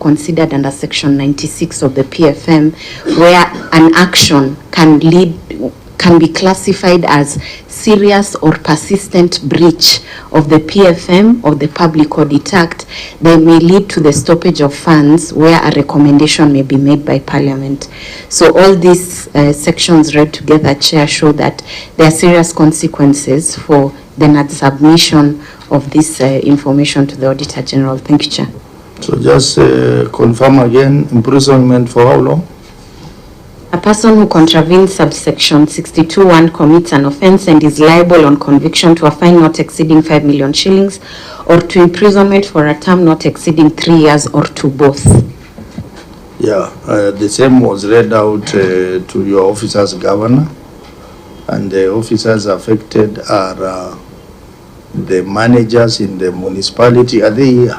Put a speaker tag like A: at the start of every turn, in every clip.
A: considered under Section 96 of the PFM, where an action can be classified as serious or persistent breach of the PFM or the Public Audit Act, they may lead to the stoppage of funds where a recommendation may be made by Parliament. So all these sections read together, Chair, show that there are serious consequences for the non-submission of this information to the Auditor General. Thank you, Chair.
B: So just confirm again, imprisonment for how long?
A: A person who contravenes subsection 62(1) commits an offence and is liable on conviction to a fine not exceeding 5 million shillings or to imprisonment for a term not exceeding 3 years or to both.
B: Yeah, the same was read out to your officers, Governor, and the officers affected are the managers in the municipality. Are they here?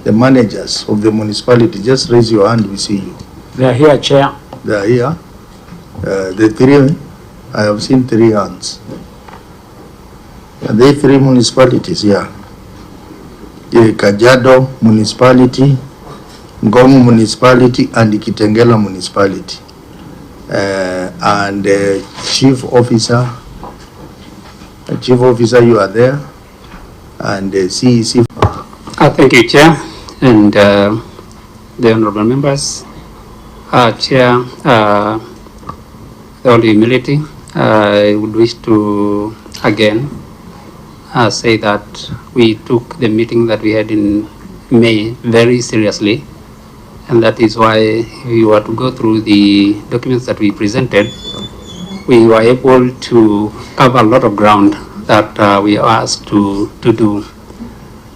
B: The managers of the municipality, just raise your hand, we see you.
C: They are here, Chair.
B: They are here. The three, I have seen 3 hands. Are they 3 municipalities here? The Kajiado municipality, Ngong municipality, and the Kitengela municipality. And the chief officer, you are there, and the CEC.
D: Thank you, Chair, and the honorable members. Chair, with all humility, I would wish to again say that we took the meeting that we had in May very seriously, and that is why if we were to go through the documents that we presented, we were able to cover a lot of ground that we are asked to do.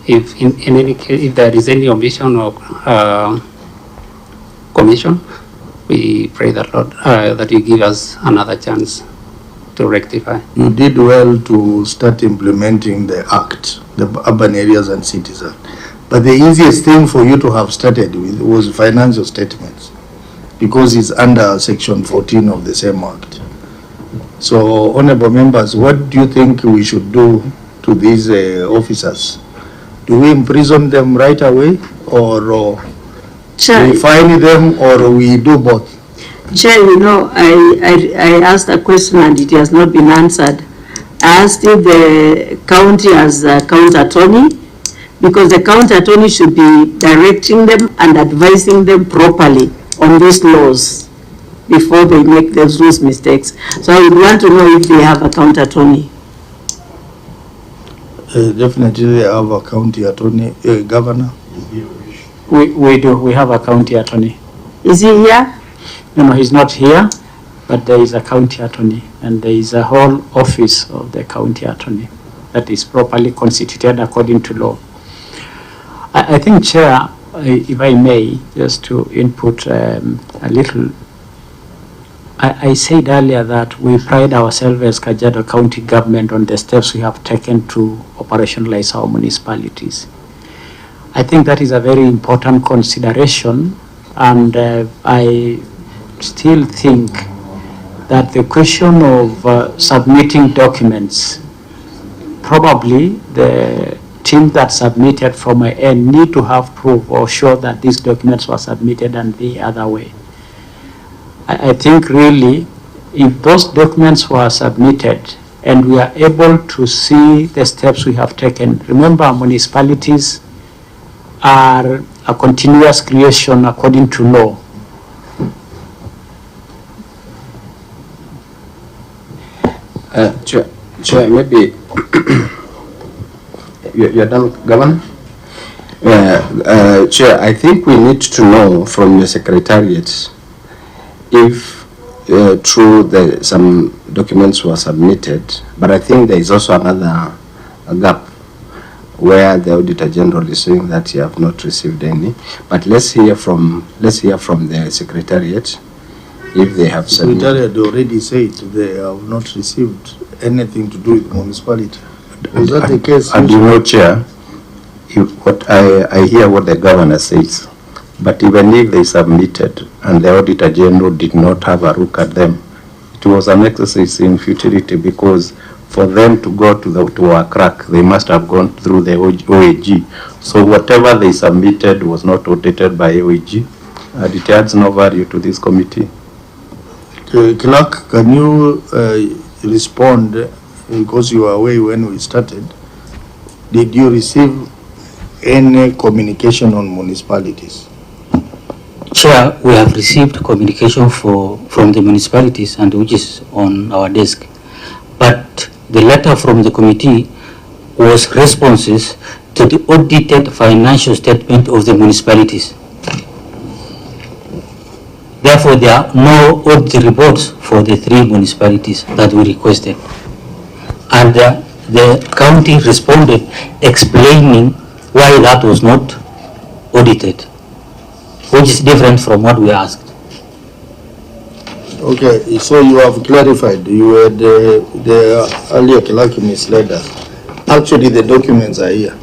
D: If in any case, if there is any omission or commission, we pray that Lord that you give us another chance to rectify.
B: You did well to start implementing the act, the urban areas and citizens. But the easiest thing for you to have started with was financial statements, because it's under Section 14 of the same act. So, honorable members, what do you think we should do to these officers? Do we imprison them right away, or
E: Chair,
B: we fine them, or we do both?
E: Chair, you know, I asked a question and it has not been answered. I asked if the county has a county attorney, because the county attorney should be directing them and advising them properly on these laws before they make those mistakes. So I would want to know if they have a county attorney.
B: Definitely they have a county attorney, Governor.
C: We do. We have a county attorney.
E: Is he here?
C: No, he's not here, but there is a county attorney, and there is a whole office of the county attorney that is properly constituted according to law. I think, Chair, if I may, just to input a little, I said earlier that we pride ourselves as Kajiado County government on the steps we have taken to operationalize our municipalities. I think that is a very important consideration, and I still think that the question of submitting documents, probably the team that submitted from my end need to have proof or show that these documents were submitted and the other way. I think really, if those documents were submitted and we are able to see the steps we have taken, remember municipalities are a continuous creation according to law.
F: Chair, maybe you're done, Governor? Chair, I think we need to know from the Secretariat if true some documents were submitted, but I think there is also another gap where the Auditor General is saying that you have not received any. But let's hear from the Secretariat if they have submitted.
B: Secretariat already said they have not received anything to do with municipality. Was that the case?
F: And you know, Chair, what I hear what the Governor says, but even if they submitted and the Auditor General did not have a look at them, it was an exercise in futility, because
G: for them to go to a crack, they must have gone through the OAG. So whatever they submitted was not audited by OAG, and it adds no value to this committee.
B: Clerk, can you respond, because you were away when we started? Did you receive any communication on municipalities?
H: Chair, we have received communication from the municipalities, and which is on our desk. But the letter from the committee was responses to the audited financial statement of the municipalities. Therefore, there are no audit reports for the 3 municipalities that we requested. And the county responded explaining why that was not audited, which is different from what we asked.
B: Okay, so you have clarified. You had the earlier clerk misled us. Actually, the documents are here.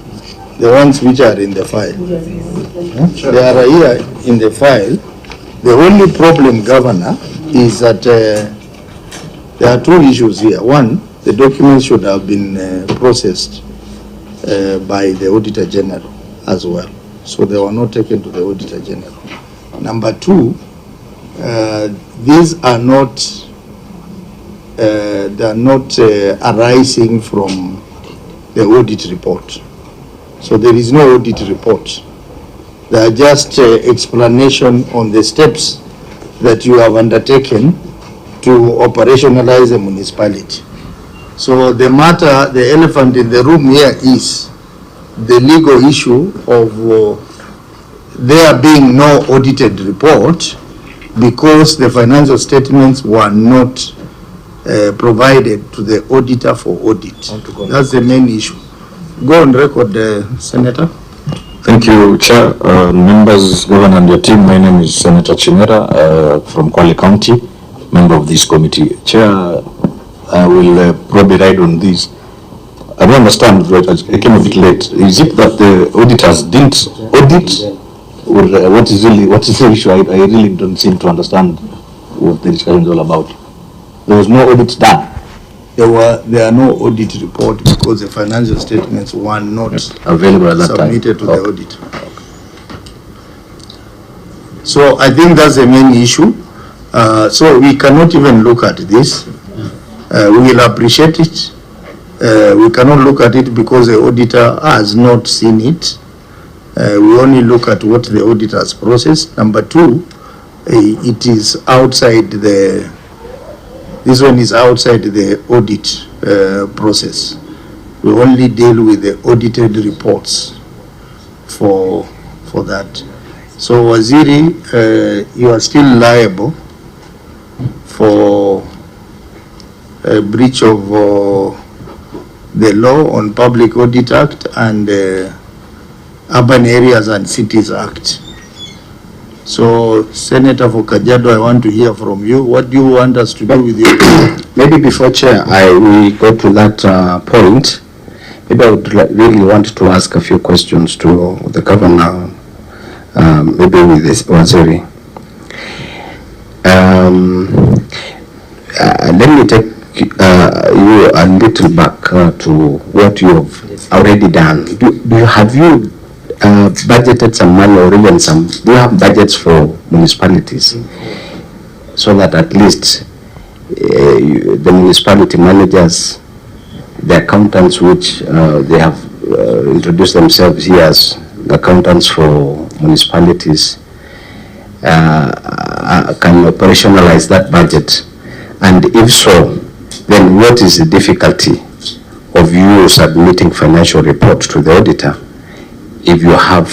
B: The ones which are in the file. They are here in the file. The only problem, Governor, is that there are 2 issues here. One, the documents should have been processed by the Auditor General as well. So they were not taken to the Auditor General. Number 2, these are not arising from the audit report. So there is no audit report. They are just explanation on the steps that you have undertaken to operationalize a municipality. So the matter, the elephant in the room here is the legal issue of there being no audited report because the financial statements were not provided to the auditor for audit. That's the main issue. Go on record, Senator.
I: Thank you, Chair. Members, Governor and your team, my name is Senator Chinera from Kwale County, member of this committee. Chair, I will probably ride on this. I don't understand, right, I came a bit late. Is it that the auditors didn't audit? Or what is the issue? I really don't seem to understand what the discussion is all about. There was no audit done.
B: There are no audit report because the financial statements were not
I: available at that
B: submitted
I: time
B: to the auditor. So I think that's the main issue. So we cannot even look at this. We will appreciate it. We cannot look at it because the auditor has not seen it. We only look at what the auditor has processed. Number 2, it is outside this one is outside the audit process. We only deal with the audited reports for that. So Waziri, you are still liable for a breach of the law on Public Audit Act and Urban Areas and Cities Act. So, Senator for Kajiado, I want to hear from you. What do you want us to do with you?
F: Maybe before Chair, we go to that point. Maybe I would really want to ask a few questions to the Governor, maybe with this Waziri. Let me take you a little back to what you have already done. Have you budgeted some money or even do you have budgets for municipalities so that at least the municipality managers, the accountants which they have introduced themselves here as accountants for municipalities can operationalize that budget? And if so, then what is the difficulty of you submitting financial report to the auditor if you have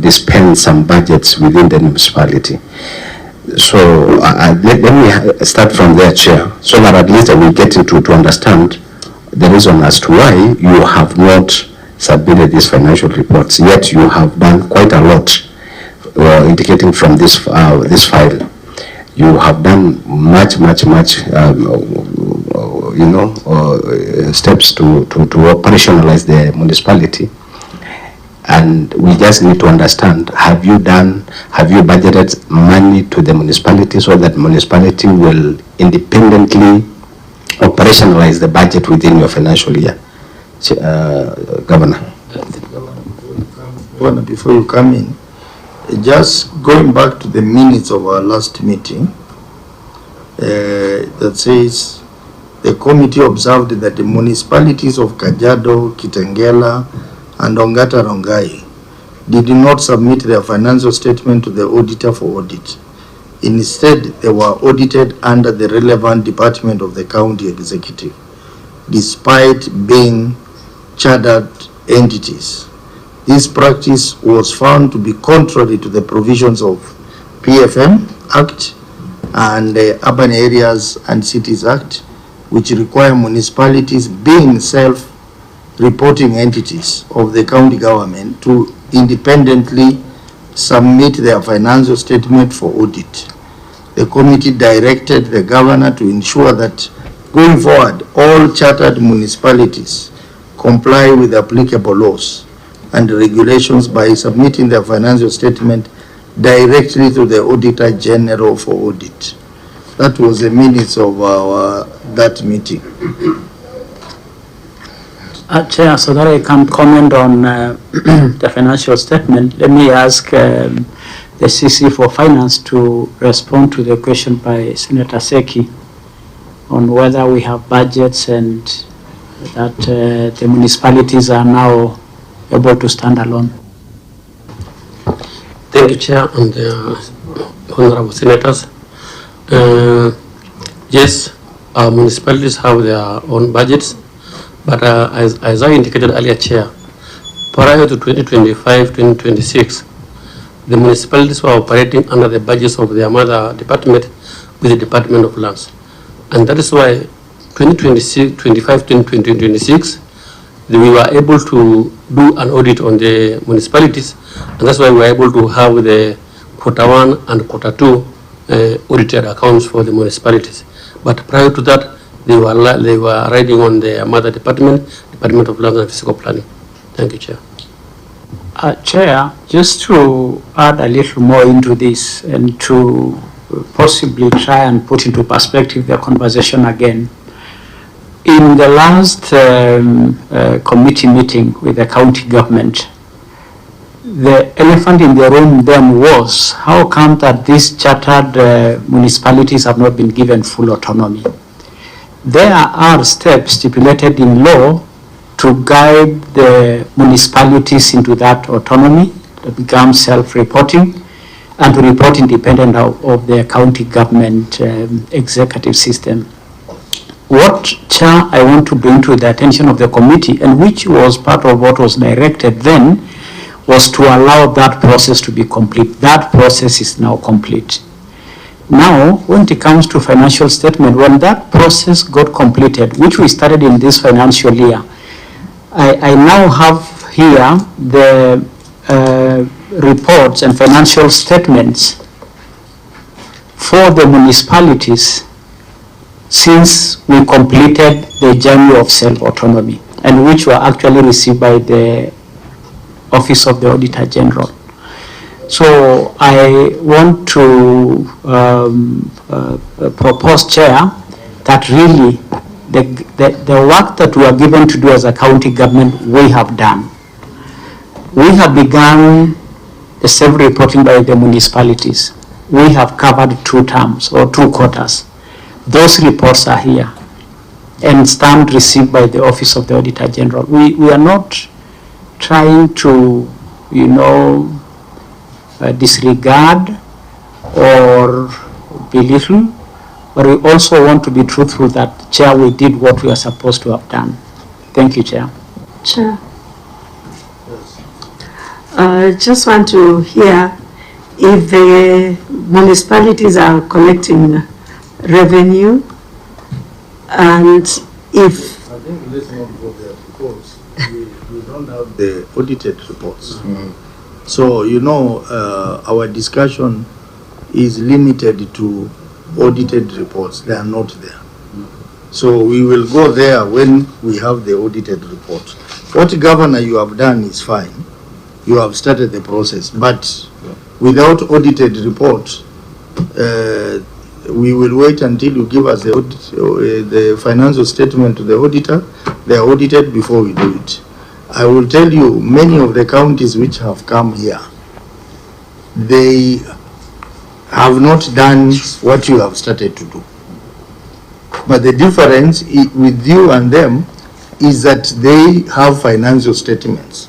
F: dispensed some budgets within the municipality? So let me start from there, Chair, so that at least I will get into to understand the reason as to why you have not submitted these financial reports, yet you have done quite a lot, indicating from this file. You have done much, steps to operationalize the municipality. And we just need to understand, have you budgeted money to the municipality so that municipality will independently operationalize the budget within your financial year. Governor.
B: Governor, before you come in, just going back to the minutes of our last meeting, that says the committee observed that the municipalities of Kajiado, Kitengela, and Ongata Rongai did not submit their financial statement to the auditor for audit. Instead, they were audited under the relevant department of the county executive, despite being chartered entities. This practice was found to be contrary to the provisions of PFM Act and the Urban Areas and Cities Act, which require municipalities being self-reporting entities of the county government to independently submit their financial statement for audit. The committee directed the governor to ensure that going forward, all chartered municipalities comply with applicable laws and regulations by submitting their financial statement directly to the Auditor General for audit. That was the minutes of that meeting.
C: Chair, so that I can comment on the financial statement, let me ask the CC for Finance to respond to the question by Senator Seki on whether we have budgets and that the municipalities are now able to stand alone.
J: Thank you, Chair, and honorable senators. Yes, our municipalities have their own budgets, but as I indicated earlier, Chair, prior to 2025-2026, the municipalities were operating under the budgets of their mother department with the Department of Lands. And that is why 2025-2026, we were able to do an audit on the municipalities, and that's why we were able to have the Q1 and Q2 audited accounts for the municipalities. But prior to that, they were riding on the mother department, Department of Land and Physical Planning. Thank you, Chair.
C: Chair, just to add a little more into this and to possibly try and put into perspective the conversation again. In the last committee meeting with the county government, the elephant in the room then was, how come that these chartered municipalities have not been given full autonomy? There are steps stipulated in law to guide the municipalities into that autonomy, to become self-reporting, and to report independent of the county government executive system. What, Chair, I want to bring to the attention of the committee, and which was part of what was directed then, was to allow that process to be complete. That process is now complete. Now, when it comes to financial statement, when that process got completed, which we started in this financial year, I now have here the reports and financial statements for the municipalities since we completed the journey of self-autonomy, and which were actually received by the Office of the Auditor General. So I want to propose, Chair, that really the work that we are given to do as a county government, we have done. We have begun the self-reporting by the municipalities. We have covered 2 terms or 2 quarters. Those reports are here and stand received by the Office of the Auditor General. We are not trying to, disregard or belittle, but we also want to be truthful that, Chair, we did what we are supposed to have done. Thank you, Chair.
E: Chair. I just want to hear if the municipalities are collecting revenue, and if...
B: I think let's not go there because we don't have the audited reports. So, our discussion is limited to audited reports. They are not there. So we will go there when we have the audited report. What, Governor, you have done is fine. You have started the process, but without audited report, we will wait until you give us the financial statement to the auditor. They are audited before we do it. I will tell you, many of the counties which have come here, they have not done what you have started to do. But the difference with you and them is that they have financial statements.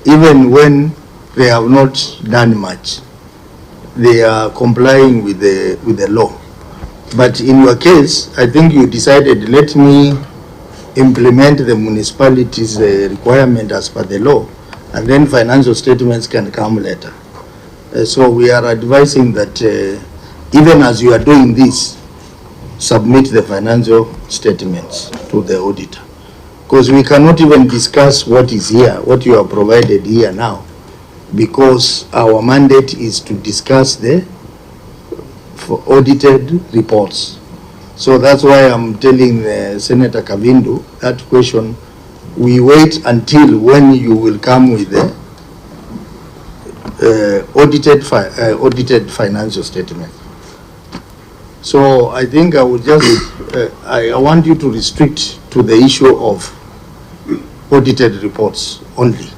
B: Even when they have not done much, they are complying with the law. But in your case, I think you decided, let me implement the municipality's requirement as per the law, and then financial statements can come later. So we are advising that even as you are doing this, submit the financial statements to the auditor. Because we cannot even discuss what is here, what you have provided here now, because our mandate is to discuss the audited reports. So that's why I'm telling Senator Kavindu that question. We wait until when you will come with the audited financial statement. So I think I would just, I want you to restrict to the issue of audited reports only.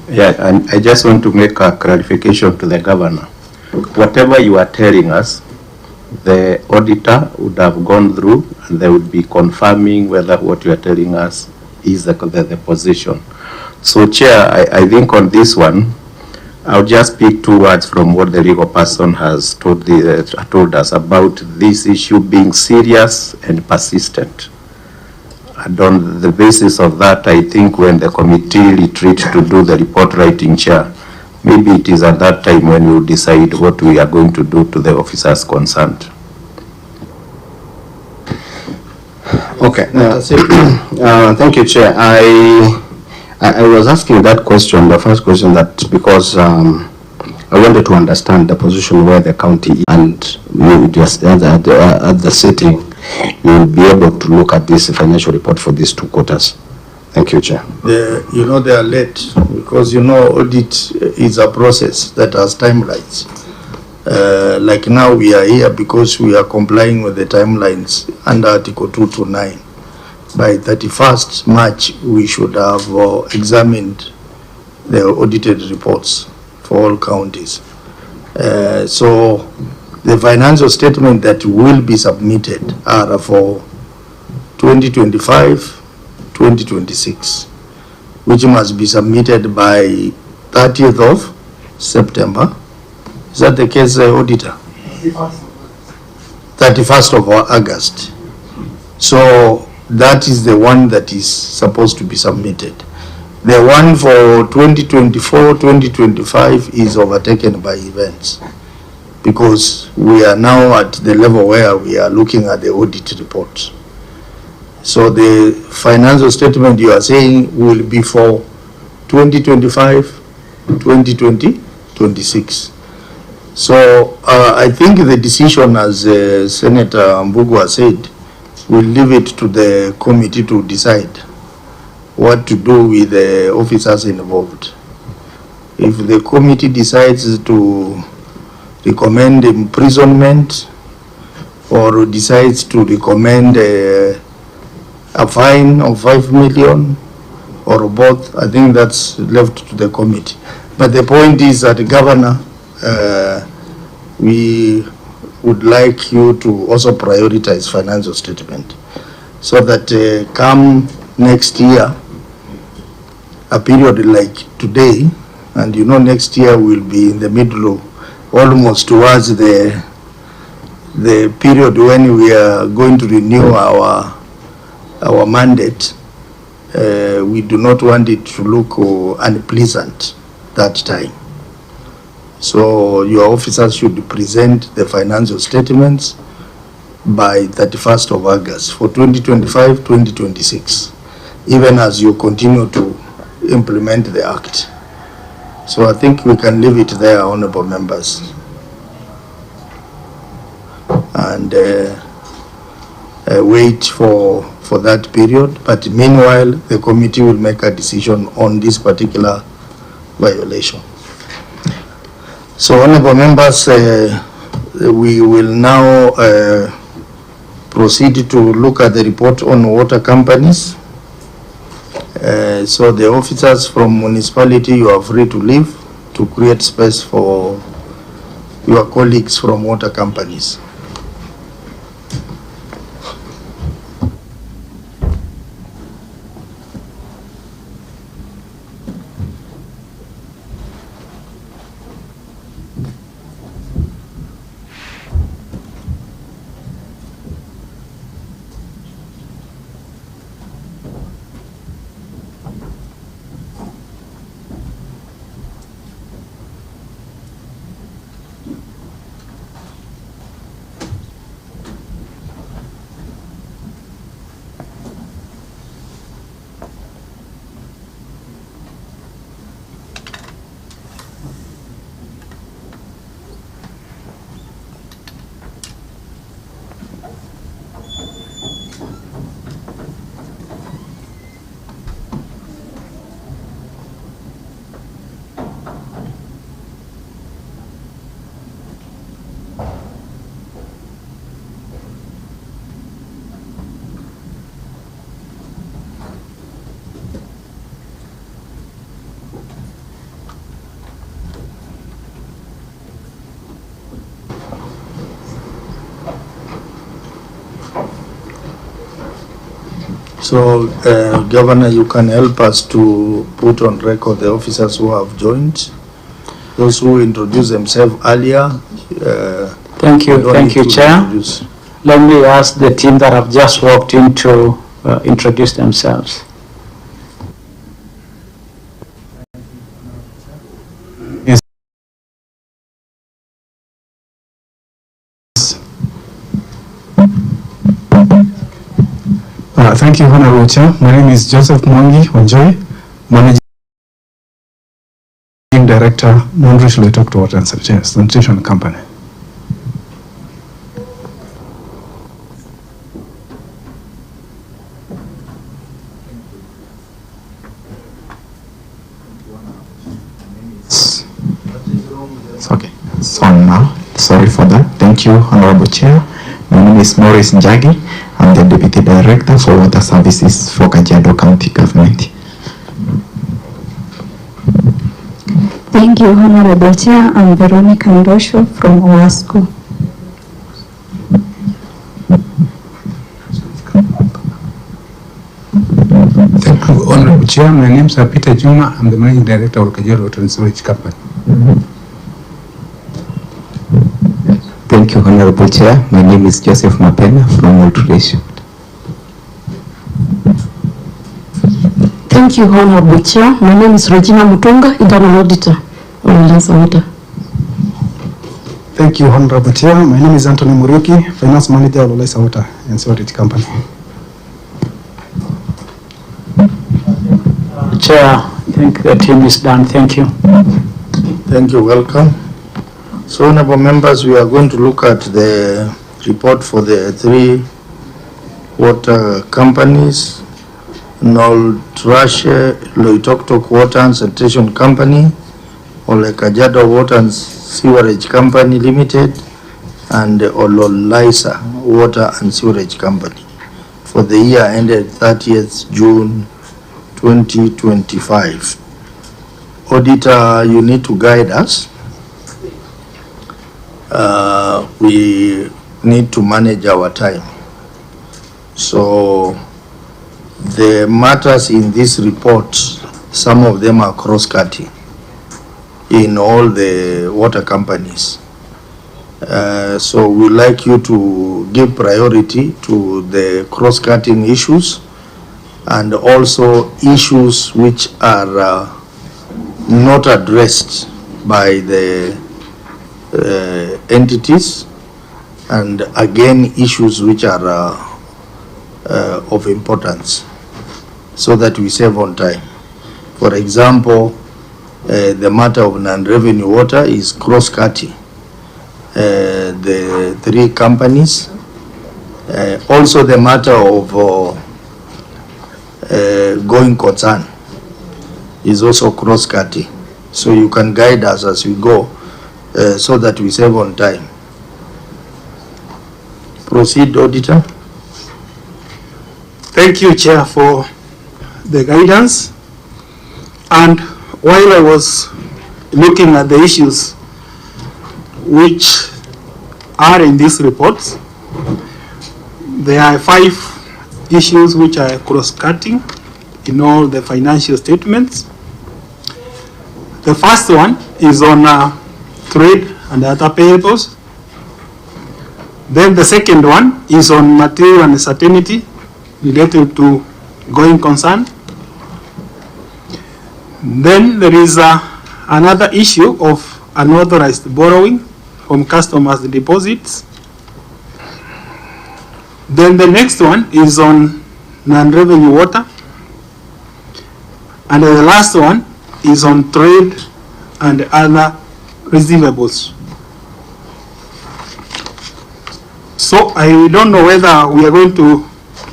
G: Yeah, and I just want to make a clarification to the governor. Whatever you are telling us, the auditor would have gone through and they would be confirming whether what you are telling us is the position. So Chair, I think on this one, I'll just speak 2 words from what the legal person has told us about this issue being serious and persistent. And on the basis of that, I think when the committee retreats to do the report writing, Chair, maybe it is at that time when we will decide what we are going to do to the officers concerned.
F: Okay. Thank you, Chair. I was asking that question, the first question, that because I wanted to understand the position where the county is, and you just at the setting, you will be able to look at this financial report for these 2 quarters. Thank you, Chair.
B: You know, they are late because, you know, audit is a process that has timelines. Like now we are here because we are complying with the timelines under Article 229. By 31st March, we should have examined the audited reports for all counties. So the financial statement that will be submitted are for 2025-2026, which must be submitted by 30th of September. Is that the case, Auditor? 31st of August. So that is the one that is supposed to be submitted. The one for 2024-2025 is overtaken by events, because we are now at the level where we are looking at the audit report. So the financial statement you are saying will be for 2025-2026. So I think the decision, as Senator Mbugua said, we'll leave it to the committee to decide what to do with the officers involved. If the committee decides to recommend imprisonment or decides to recommend a fine of 5 million or both, I think that's left to the committee. But the point is that the governor, we would like you to also prioritize financial statement so that come next year, a period like today, and you know next year will be in the middle of, almost towards the period when we are going to renew our mandate. We do not want it to look unpleasant that time. So your officers should present the financial statements by 31st of August for 2025-2026, even as you continue to implement the Act. So I think we can leave it there, honorable members. And wait for that period. But meanwhile, the committee will make a decision on this particular violation. So honorable members, we will now proceed to look at the report on water companies. So the officers from municipality, you are free to leave to create space for your colleagues from water companies. So, Governor, you can help us to put on record the officers who have joined, those who introduced themselves earlier.
C: Thank you, Chair. Let me ask the team that have just walked in to introduce themselves.
K: Thank you, Honorable Chair. My name is Joseph Mwangi Wanjoy, Managing Director, Monrich Loitokto Water and Sanitation Company.
L: It's okay. It's on now. Sorry for that. Thank you, Honorable Chair. My name is Maurice Njagi. I'm the Deputy Director for Water Services for Kajiado County Government.
M: Thank you, Honorable Chair. I'm Veronica Ndosho from OASCO.
K: Thank you, Honorable Chair. My name is Peter Juma. I'm the Managing Director of Kajiado Water and Sewage Company.
L: Thank you, Honorable Chair. My name is Joseph Mapena from Ulturation.
N: Thank you, Honorable Chair. My name is Regina Mutunga, Internal Auditor of Water.
K: Thank you, Honorable Chair. My name is Anthony Muruki, Finance Manager of Olaisa Water and Sewage Company.
C: Chair, I think the team is done. Thank you.
B: Thank you. Welcome. So, honorable members, we are going to look at the report for the 3 water companies: Noltrashe Loitoktok Water and Sanitation Company, Ole Kajiado Water and Sewerage Company Limited, and Ololaisa Water and Sewerage Company for the year ended 30th June 2025. Auditor, you need to guide us. We need to manage our time. So the matters in this report, some of them are cross-cutting in all the water companies. So we'd like you to give priority to the cross-cutting issues and also issues which are not addressed by the entities, and again issues which are of importance, so that we save on time. For example, the matter of non-revenue water is cross-cutting the 3 companies. Also the matter of going concern is also cross-cutting. So you can guide us as we go so that we save on time. Proceed, Auditor.
O: Thank you, Chair, for the guidance. And while I was looking at the issues which are in these reports, there are 5 issues which are cross-cutting in all the financial statements. The first one is on trade and other payables. Then the second one is on material uncertainty related to going concern. Then there is another issue of unauthorized borrowing from customers' deposits. Then the next one is on non-revenue water. And the last one is on trade and other receivables. So I don't know whether we are going to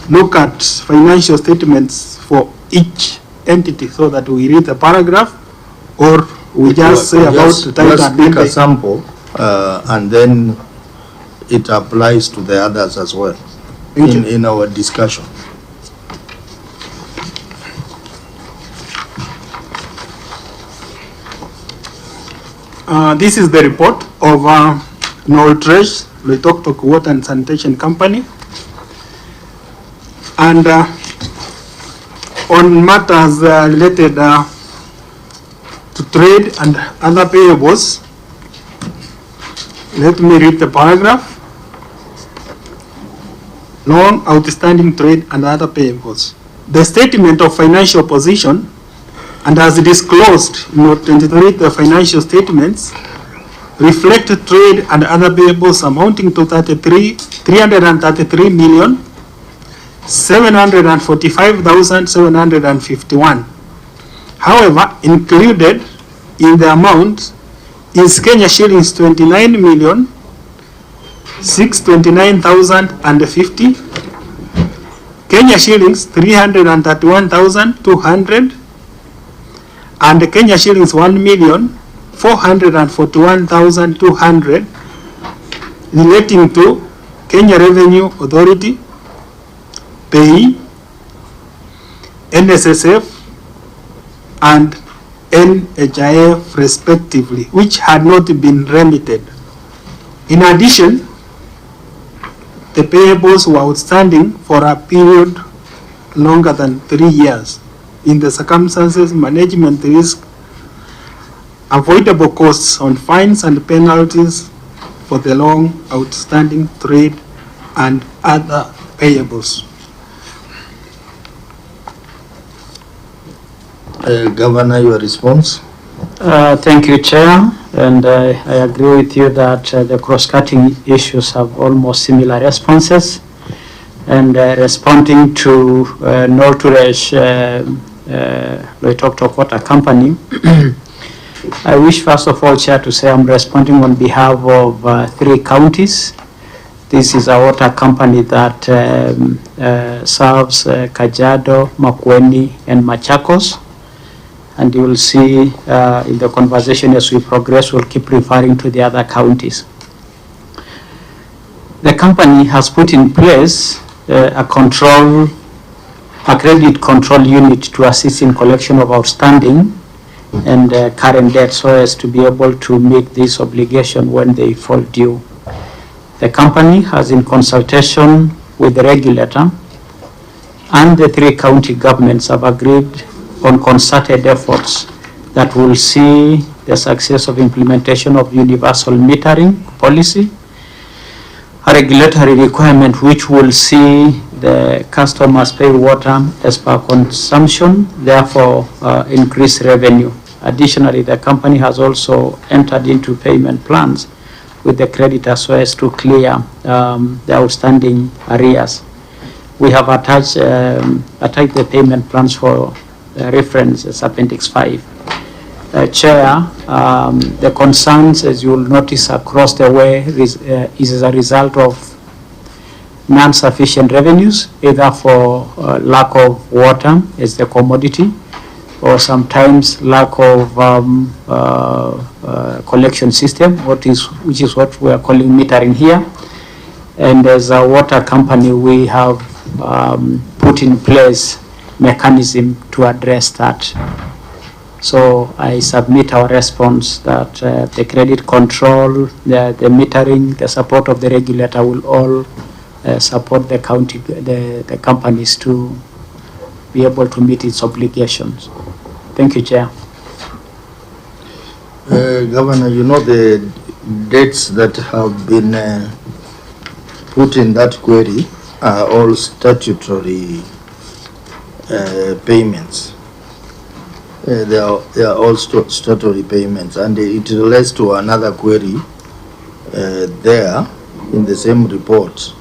O: look at financial statements for each entity so that we read the paragraph, or we just say about the title.
B: Just pick a sample and then it applies to the others as well in our discussion.
O: This is the report of Noltresh, Loitoktok Water and Sanitation Company. And on matters related to trade and other payables, let me read the paragraph. Long outstanding trade and other payables. The statement of financial position and as disclosed in Note 23, the financial statements reflect trade and other payables amounting to 333,745,751. However, included in the amount is Kenya shillings 29,629,050, Kenya shillings 331,200, and Kenya shillings 1,441,200 relating to Kenya Revenue Authority, PAYE, NSSF, and NHIF respectively, which had not been remitted. In addition, the payables were outstanding for a period longer than 3 years. In the circumstances, management risk avoidable costs on fines and penalties for the long outstanding trade and other payables.
B: Governor, your response?
C: Thank you, Chair, and I agree with you that the cross-cutting issues have almost similar responses. And responding to Noltresh Loitoktok Water Company, I wish first of all, Chair, to say I'm responding on behalf of 3 counties. This is a water company that serves Kajiado, Makwiny, and Machakos. And you will see in the conversation as we progress, we'll keep referring to the other counties. The company has put in place a credit control unit to assist in collection of outstanding and current debt so as to be able to meet this obligation when they fall due. The company has, in consultation with the regulator and the 3 county governments, have agreed on concerted efforts that will see the success of implementation of universal metering policy, a regulatory requirement which will see the customers pay water as per consumption, therefore increase revenue. Additionally, the company has also entered into payment plans with the creditor so as to clear the outstanding arrears. We have attached the payment plans for reference as Appendix 5. Chair, the concerns, as you will notice across the way, is as a result of non-sufficient revenues, either for lack of water as the commodity, or sometimes lack of collection system, which is what we are calling metering here, And as a water company, we have put in place mechanism to address that. So I submit our response that the credit control, the metering, the support of the regulator will all support the county, the companies to be able to meet its obligations. Thank you, Chair.
B: Governor, you know the dates that have been put in that query are all statutory payments. They are all statutory payments, and it relates to another query there in the same report,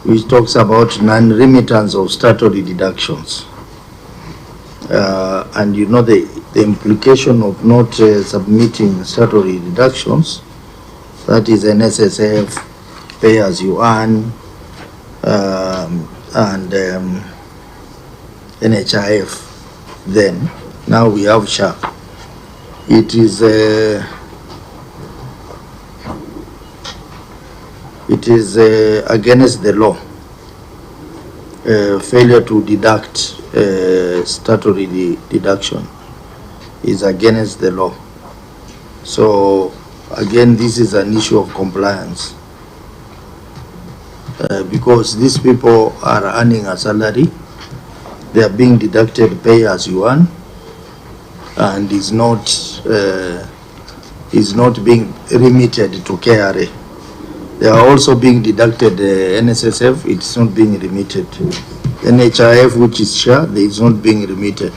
B: which talks about non-remittance of statutory deductions. And you know the implication of not submitting statutory deductions, that is NSSF, pay as you earn, and NHIF. Then now we have SHA. It is against the law. Failure to deduct statutory deduction is against the law. So again, this is an issue of compliance, because these people are earning a salary, they are being deducted pay as you earn, and is not being remitted to KRA. They are also being deducted NSSF, it's not being remitted. NHIF, which is SHA, there is not being remitted.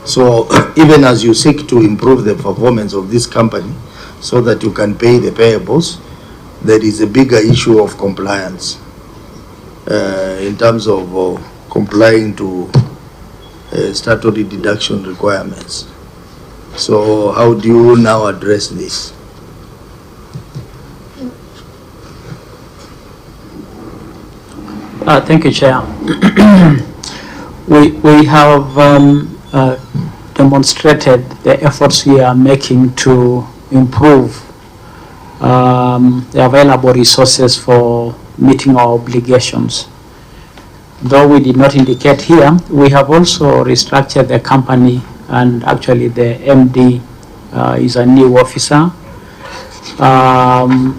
B: So even as you seek to improve the performance of this company so that you can pay the payables, there is a bigger issue of compliance in terms of complying to statutory deduction requirements. So how do you now address this?
C: Thank you, Chair. we have demonstrated the efforts we are making to improve the available resources for meeting our obligations. Though we did not indicate here, we have also restructured the company, and actually the MD is a new officer.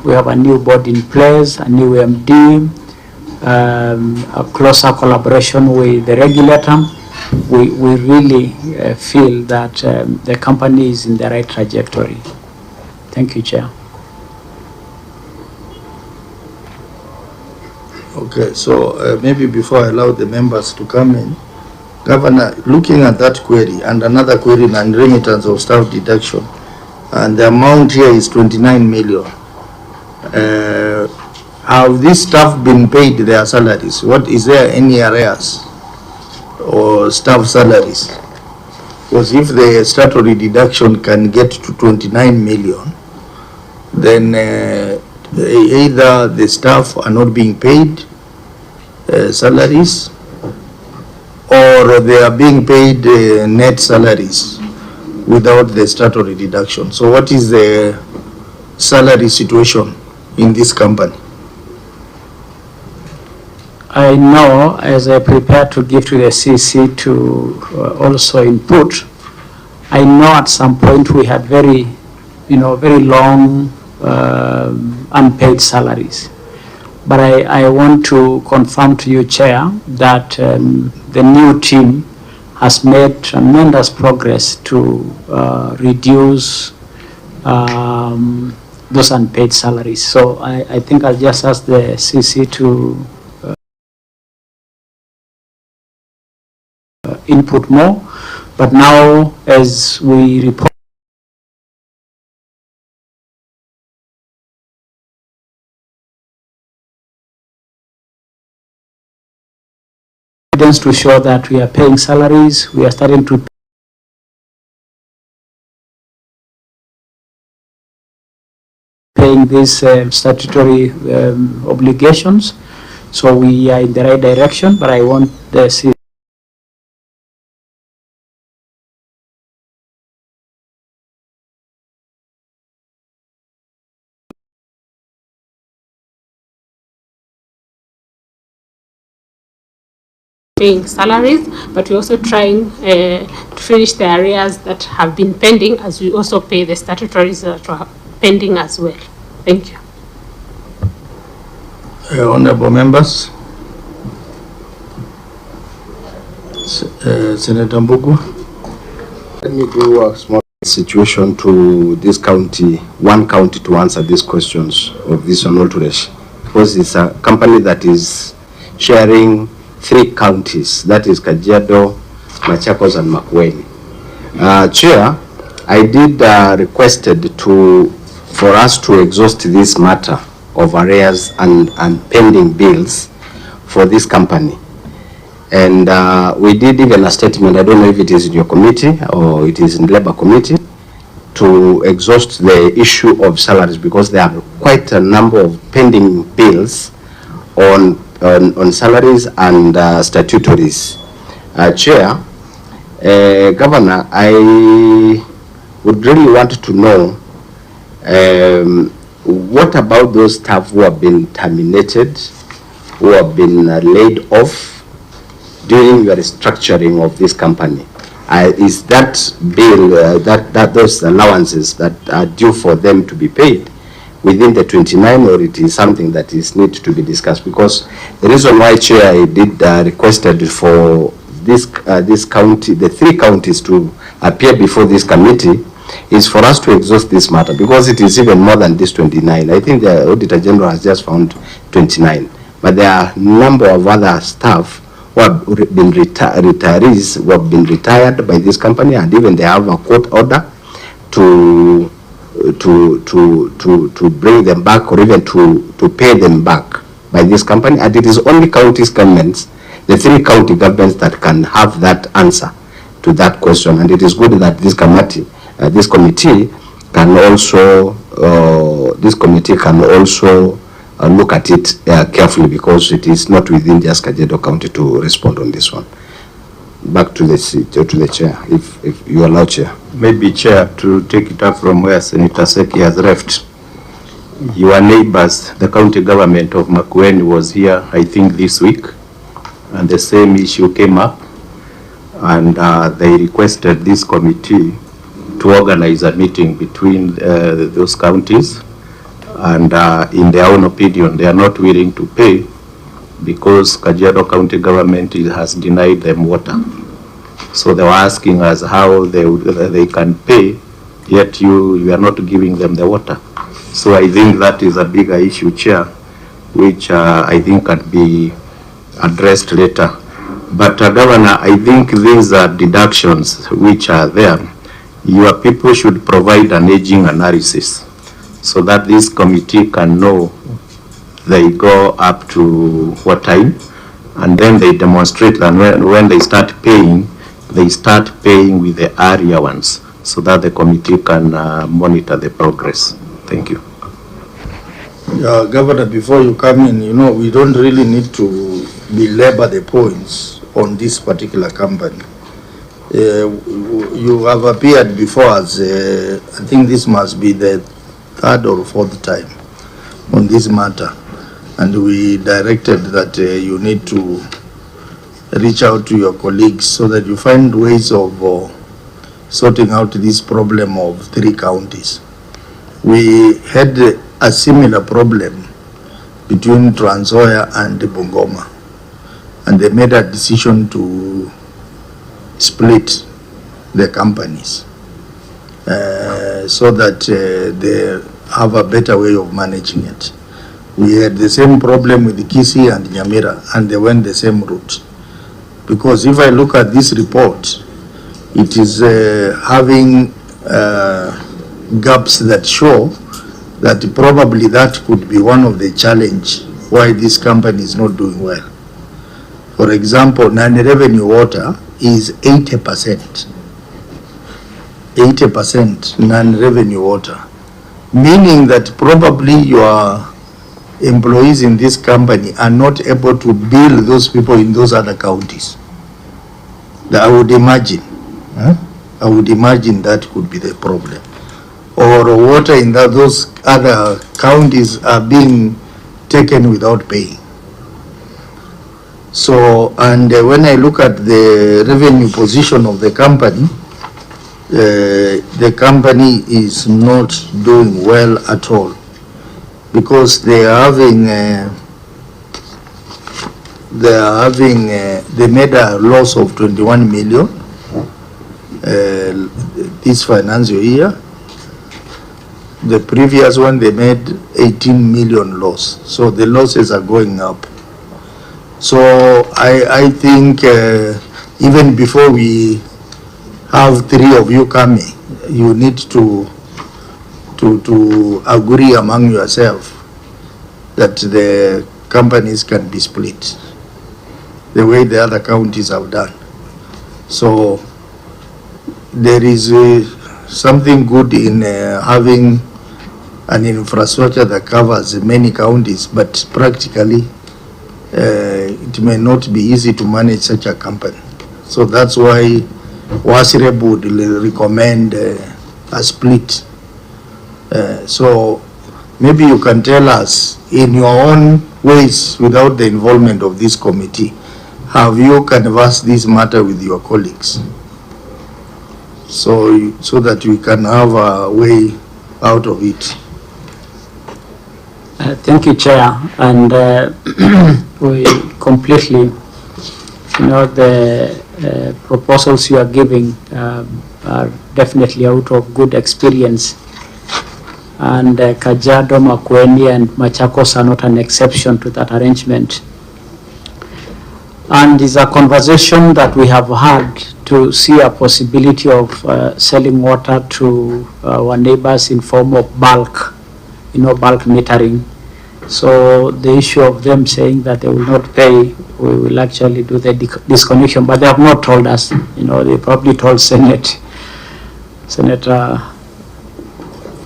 C: We have a new board in place, a new MD, a closer collaboration with the regulator. We really feel that the company is in the right trajectory. Thank you, Chair.
B: Okay, so maybe before I allow the members to come in, Governor, looking at that query and another query on remittance of staff deduction, and the amount here is 29 million. Have these staff been paid their salaries? What is there any arrears or staff salaries? Because if the statutory deduction can get to 29 million, then either the staff are not being paid salaries, or they are being paid net salaries without the statutory deduction. So what is the salary situation in this company?
C: I know, as I prepare to give to the CC to also input, I know at some point we had very long unpaid salaries. But I want to confirm to you, Chair, that the new team has made tremendous progress to reduce those unpaid salaries. So I think I'll just ask the CC to input more. But now, as we report, evidence to show that we are paying salaries, we are starting to paying these statutory obligations. So we are in the right direction, but I want the
P: paying salaries, but we're also trying to finish the areas that have been pending, as we also pay the statutories that are pending as well. Thank you.
B: Honorable members, Senator Mbugu.
F: Let me do a small situation to this county, one county, to answer these questions of this Onolturesh, because it's a company that is sharing 3 counties, that is Kajiado, Machakos and makwiny. Chair, I did requested for us to exhaust this matter of arrears and pending bills for this company. And we did even a statement, I don't know if it is in your committee or it is in Labour Committee, to exhaust the issue of salaries, because there are quite a number of pending bills on salaries and statutories. Chair, Governor, I would really want to know what about those staff who have been terminated, who have been laid off during your restructuring of this company? Is that bill, those allowances that are due for them to be paid within the 29, or it is something that is need to be discussed? Because the reason why, Chair, I did requested for this county, the 3 counties, to appear before this committee is for us to exhaust this matter, because it is even more than this 29. I think the Auditor General has just found 29, but there are a number of other staff who have been retirees who have been retired by this company, and even they have a court order to bring them back, or even to pay them back by this company. And it is only counties governments, the 3 county governments, that can have that answer to that question. And it is good that this committee can also look at it carefully, because it is not within just Kajiado County to respond on this one. Back to the chair, if you allow, Chair.
G: Maybe, Chair, to take it up from where Senator Seki has left. Your neighbors, the county government of Makwiny, was here, I think, this week, and the same issue came up, and they requested this committee to organize a meeting between those counties, and in their own opinion, they are not willing to pay because Kajiado County government has denied them water. So they were asking us how they can pay, yet you are not giving them the water. So I think that is a bigger issue, Chair, which I think can be addressed later. But Governor, I think these are deductions which are there. Your people should provide an aging analysis so that this committee can know they go up to what time, and then they demonstrate that when they start paying with the area ones, so that the committee can monitor the progress. Thank you.
B: Governor, before you come in, we don't really need to belabor the points on this particular company. You have appeared before us, I think this must be the 3rd or 4th time on this matter, and we directed that you need to reach out to your colleagues so that you find ways of sorting out this problem of 3 counties. We had a similar problem between Trans Nzoia and Bungoma, and they made a decision to split the companies so that they have a better way of managing it. We had the same problem with Kisii and Nyamira, and they went the same route. Because if I look at this report, it is having gaps that show that probably that could be one of the challenge why this company is not doing well. For example, non-revenue water is 80%. 80% non-revenue water, meaning that probably your employees in this company are not able to bill those people in those other counties. I would imagine that could be the problem. Or water in those other counties are being taken without paying. So, and when I look at the revenue position of the company is not doing well at all, because they made a loss of 21 million this financial year. The previous one they made 18 million loss, so the losses are going up. So I think even before we have three of you coming, you need to agree among yourselves that the companies can be split the way the other counties have done. So there is something good in having an infrastructure that covers many counties, but practically it may not be easy to manage such a company. So that's why Wasireb would recommend a split. So maybe you can tell us in your own ways, without the involvement of this committee, have you canvassed this matter with your colleagues? So that we can have a way out of it.
C: Thank you, Chair. And we completely, the proposals you are giving are definitely out of good experience. And Kajiado, Makwiny, and Machakos are not an exception to that arrangement. And it's a conversation that we have had to see a possibility of selling water to our neighbors in form of bulk, bulk metering. So the issue of them saying that they will not pay, we will actually do the disconnection, but they have not told us. They probably told Senator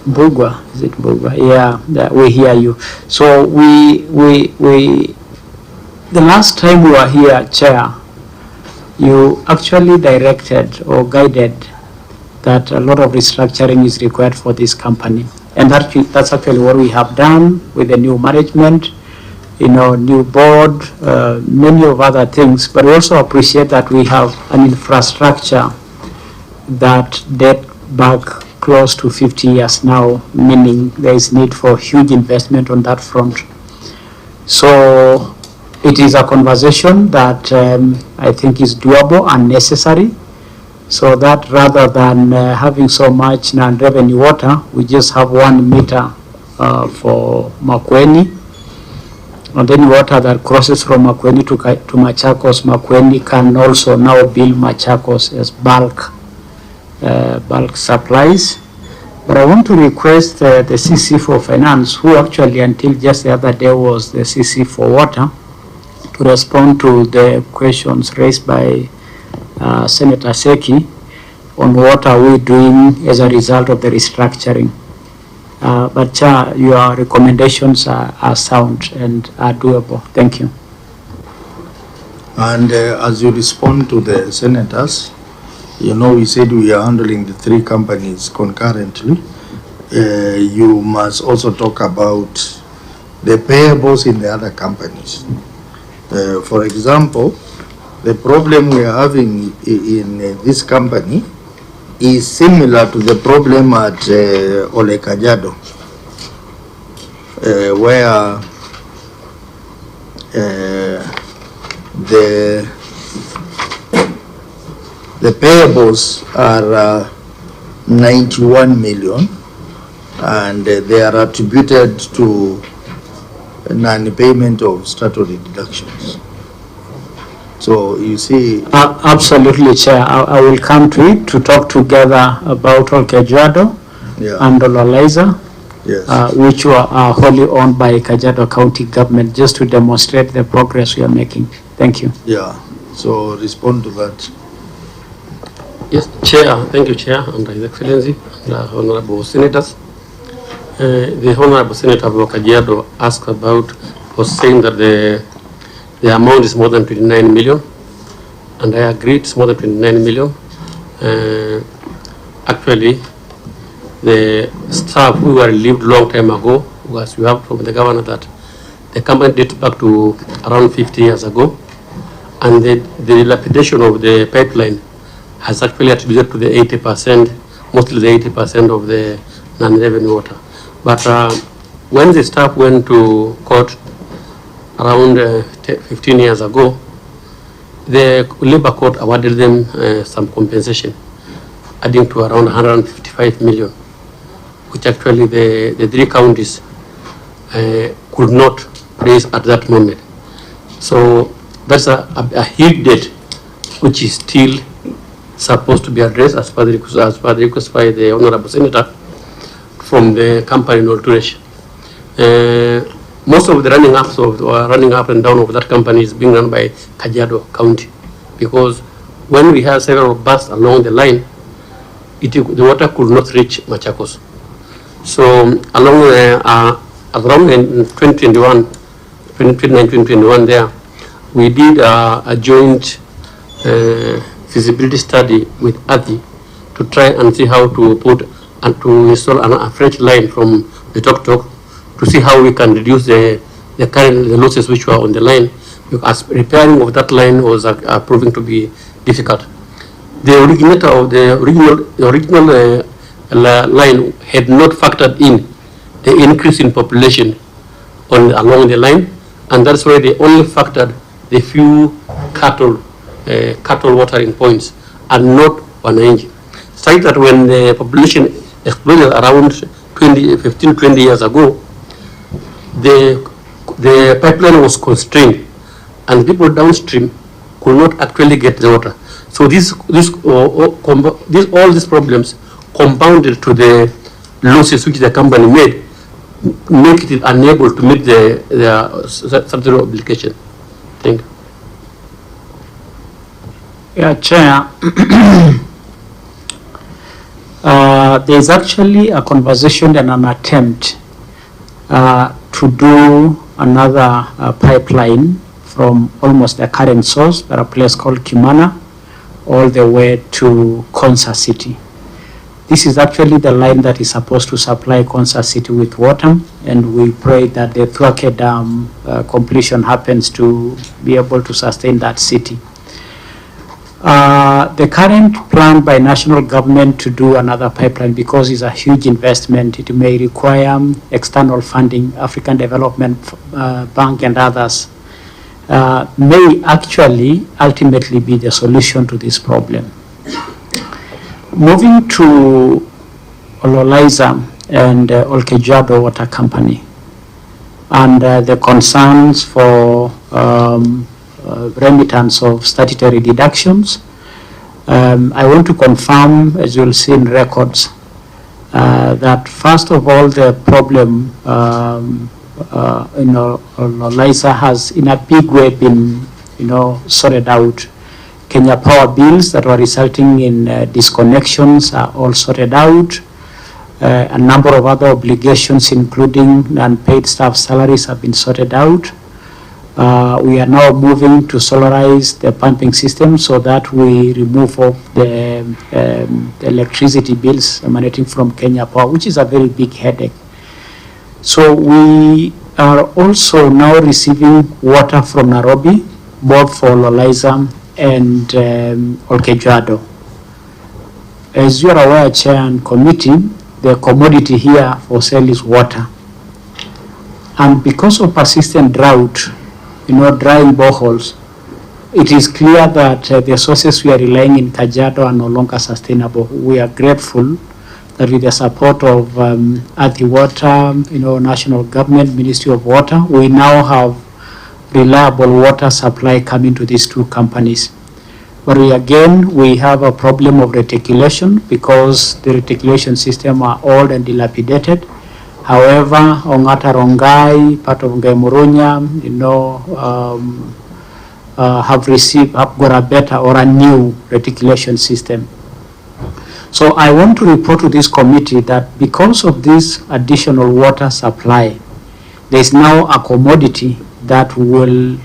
C: Bugwa, is it Bugwa? Yeah, we hear you. So the last time we were here, Chair, you actually directed or guided that a lot of restructuring is required for this company. And that's actually what we have done with the new management, new board, many of other things. But we also appreciate that we have an infrastructure that dates back close to 50 years now, meaning there is need for huge investment on that front. So it is a conversation that I think is doable and necessary, so that rather than having so much non-revenue water, we just have 1 meter for Makwiny, and then water that crosses from Makwiny to Machakos. Makwiny can also now bill Machakos as bulk supplies. But I want to request the CC for Finance, who actually until just the other day was the CC for Water, to respond to the questions raised by Senator Seki on what are we doing as a result of the restructuring. But Chair, your recommendations are sound and are doable. Thank you.
B: And as you respond to the senators, we said we are handling the three companies concurrently. You must also talk about the payables in the other companies. For example, the problem we are having in this company is similar to the problem at Ole Kajiado, where the payables are 91 million, and they are attributed to non-payment of statutory deductions. So you see,
C: absolutely, Chair. I will come to it to talk together about Kajiado and Ololaiza, which are wholly owned by Kajiado County government, just to demonstrate the progress we are making. Thank you.
B: Yeah. So respond to that.
J: Yes, Chair. Thank you, Chair, and His Excellency, and Honorable Senators. The Honorable Senator of Kajiado asked about, was saying that the amount is more than 29 million, and I agree it's more than 29 million. Actually, the staff who were relieved long time ago, as you have from the governor, that the company dates back to around 50 years ago, and the dilapidation of the pipeline has actually attributed to the 80%, mostly the 80% of the non-revenue water. But when the staff went to court around 15 years ago, the labor court awarded them some compensation, adding to around 155 million, which actually the three counties could not raise at that moment. So that's a huge debt which is still supposed to be addressed as per the request by the Honorable Senator from the company in alteration. Most of the running up and down of that company is being run by Kajiado County, because when we have several bursts along the line, the water could not reach Machakos. So around in 2021 there, we did a joint feasibility study with ADI to try and see how to put and to install a fresh line from the Tok to see how we can reduce the losses which were on the line, because repairing of that line was proving to be difficult. The originator of the original line had not factored in the increase in population along the line, and that's why they only factored the few cattle watering points and not wananchi. Such that when the population exploded around 15-20 years ago, the pipeline was constrained and people downstream could not actually get the water. So all these problems compounded to the losses which the company made, make it unable to meet the statutory obligation. Thank you.
C: Yeah, Chair. There is actually a conversation and an attempt to do another pipeline from almost the current source at a place called Kimana all the way to Konsa City. This is actually the line that is supposed to supply Konsa City with water, and we pray that the Thuake Dam completion happens to be able to sustain that city. The current plan by national government to do another pipeline, because it's a huge investment, it may require external funding, African Development Bank and others, may actually ultimately be the solution to this problem. Moving to Ololaiza and Kajiado Water Company and the concerns for remittance of statutory deductions, I want to confirm, as you'll see in records, that first of all the problem Ololaiza has in a big way been sorted out. Kenya Power bills that were resulting in disconnections are all sorted out. A number of other obligations, including unpaid staff salaries, have been sorted out. We are now moving to solarize the pumping system so that we remove all the electricity bills emanating from Kenya Power, which is a very big headache. So we are also now receiving water from Nairobi, both for Ololaiza and Kajiado. As you are aware, Chair and Committee, the commodity here for sale is water. And because of persistent drought, drying boreholes, it is clear that the sources we are relying in Kajiado are no longer sustainable. We are grateful that with the support of Earthy Water, national government, Ministry of Water, we now have reliable water supply coming to these two companies. But we have a problem of reticulation because the reticulation system are old and dilapidated. However, Ongata Rongai, part of Ngai Murunya, have got a better or a new reticulation system. So I want to report to this committee that because of this additional water supply, there is now a commodity that will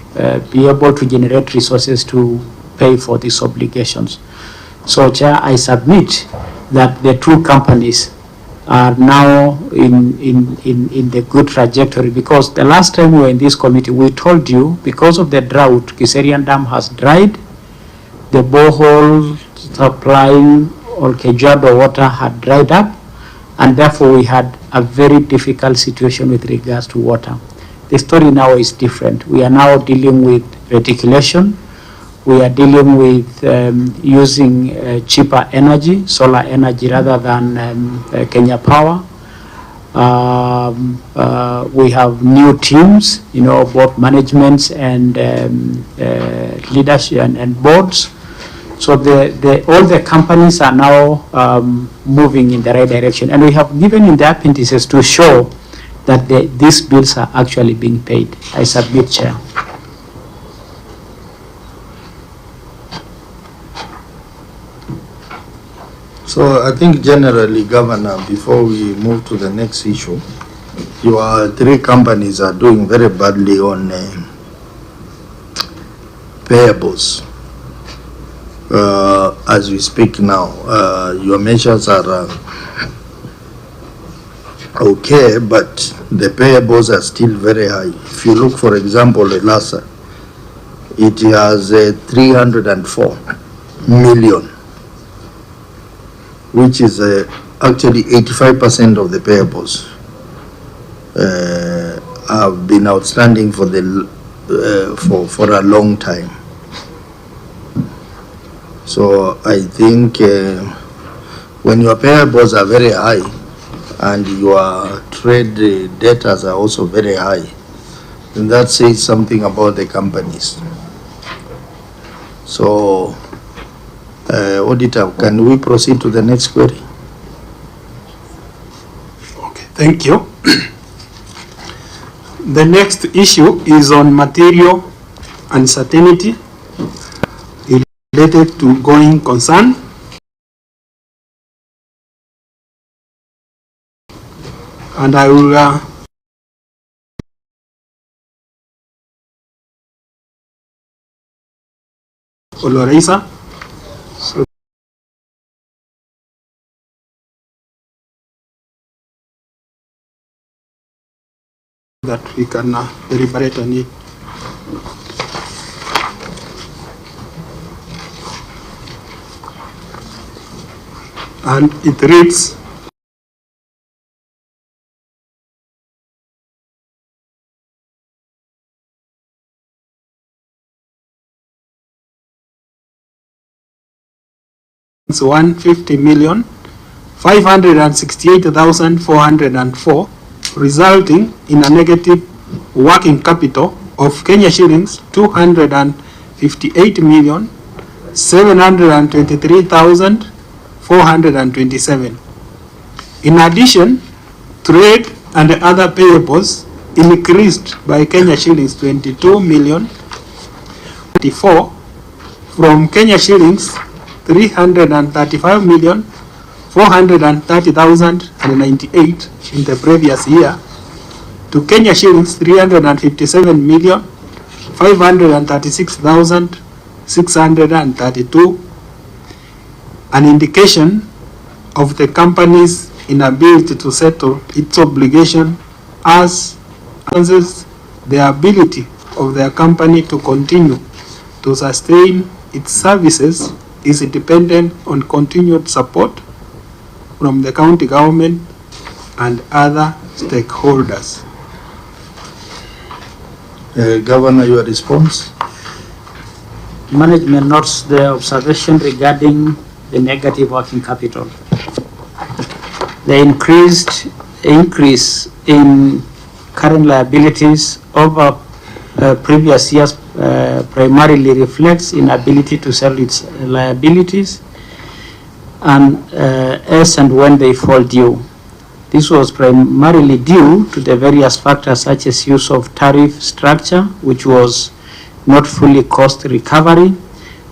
C: be able to generate resources to pay for these obligations. So, Chair, I submit that the two companies are now in the good trajectory, because the last time we were in this committee, we told you because of the drought, Kiserian Dam has dried, the borehole supplying Kajiado water had dried up, and therefore we had a very difficult situation with regards to water. The story now is different. We are now dealing with reticulation. We are dealing with using cheaper energy, solar energy, rather than Kenya Power. We have new teams, both managements and leadership and boards. So all the companies are now moving in the right direction. And we have given in the appendices to show that these bills are actually being paid. I submit, Chair.
B: So I think generally, Governor, before we move to the next issue, your three companies are doing very badly on payables. As we speak now, your measures are okay, but the payables are still very high. If you look, for example, Elasa, it has 304 million, which is actually 85% of the payables have been outstanding for a long time. So I think when your payables are very high and your trade debtors are also very high, then that says something about the companies. So, Auditor, can we proceed to the next query?
O: Okay, thank you. The next issue is on material uncertainty related to going concern. And I will Olorisa. So that we can deliberate on it. And it reads, it's 150,568,404, resulting in a negative working capital of Kenya shillings 258,723,427. In addition, trade and other payables increased by Kenya shillings 22,000,024 from Kenya shillings 335,430,098 in the previous year to Kenya shillings 357,536,632, an indication of the company's inability to settle its obligation, as the ability of their company to continue to sustain its services is dependent on continued support from the county government and other stakeholders.
B: Governor, your response?
C: Management notes the observation regarding the negative working capital. The increase in current liabilities over previous years primarily reflects inability to sell its liabilities and as and when they fall due. This was primarily due to the various factors such as use of tariff structure, which was not fully cost recovery,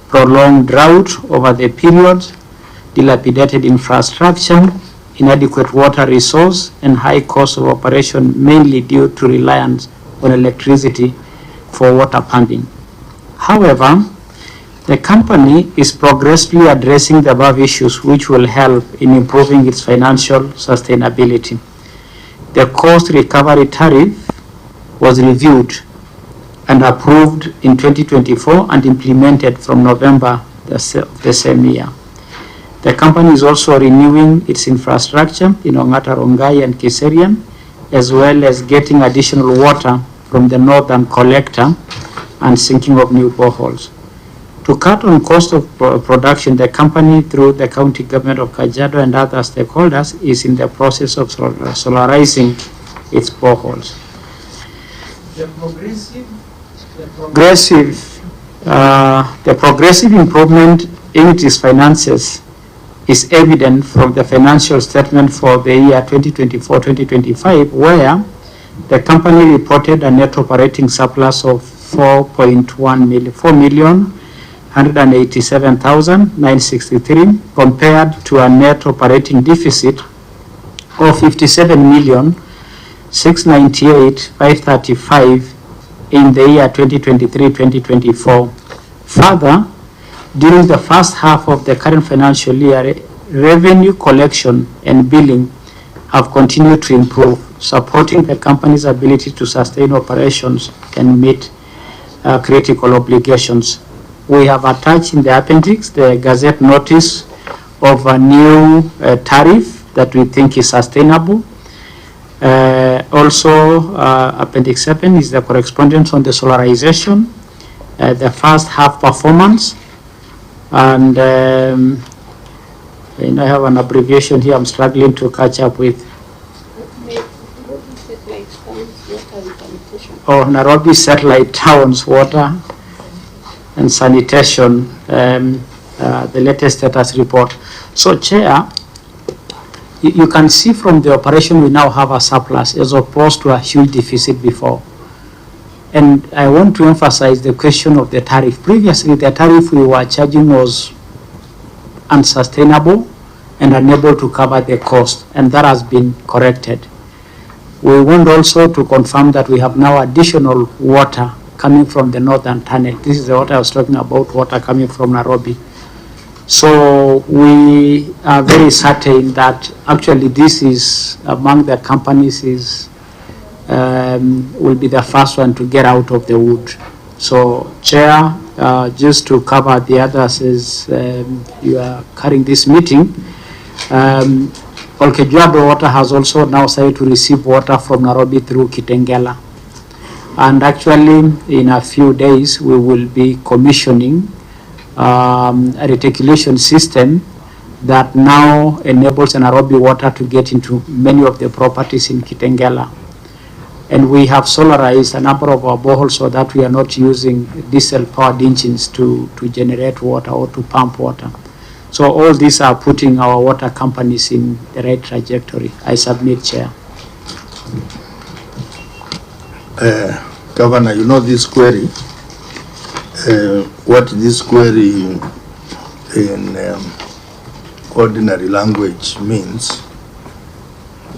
C: prolonged drought over the period, dilapidated infrastructure, inadequate water resource, and high cost of operation, mainly due to reliance on electricity for water pumping. However, The company is progressively addressing the above issues, which will help in improving its financial sustainability. The cost recovery tariff was reviewed and approved in 2024 and implemented from November the same year. The company is also renewing its infrastructure in Ongata, Rongai and Kiserian, as well as getting additional water from the northern collector and sinking of new boreholes. To cut on cost of production, the company, through the county government of Kajiado and other stakeholders, is in the process of solarizing its boreholes. The progressive improvement in its finances is evident from the financial statement for the year 2024-2025, where the company reported a net operating surplus of 4,187,963 compared to a net operating deficit of 57,698,535 in the year 2023-2024. Further, during the first half of the current financial year, revenue collection and billing have continued to improve, supporting the company's ability to sustain operations and meet critical obligations. We have attached in the appendix the Gazette notice of a new tariff that we think is sustainable. Also, Appendix 7 is the correspondence on the solarization, the first half performance, and I have an abbreviation here I'm struggling to catch up with. Oh, Nairobi satellite towns, water and sanitation, the latest status report. So, Chair, you can see from the operation we now have a surplus as opposed to a huge deficit before. And I want to emphasize the question of the tariff. Previously, the tariff we were charging was unsustainable and unable to cover the cost, and that has been corrected. We want also to confirm that we have now additional water coming from the northern tunnel. This is what I was talking about, water coming from Nairobi. So we are very certain that actually this is among the companies will be the first one to get out of the wood. So, Chair, just to cover the others as you are carrying this meeting, Kajiado Water has also now started to receive water from Nairobi through Kitengela. And actually, in a few days, we will be commissioning a reticulation system that now enables Nairobi water to get into many of the properties in Kitengela. And we have solarized a number of our boreholes so that we are not using diesel-powered engines to generate water or to pump water. So all these are putting our water companies in the right trajectory. I submit, Chair.
B: Governor, you know this query, what this query in ordinary language means,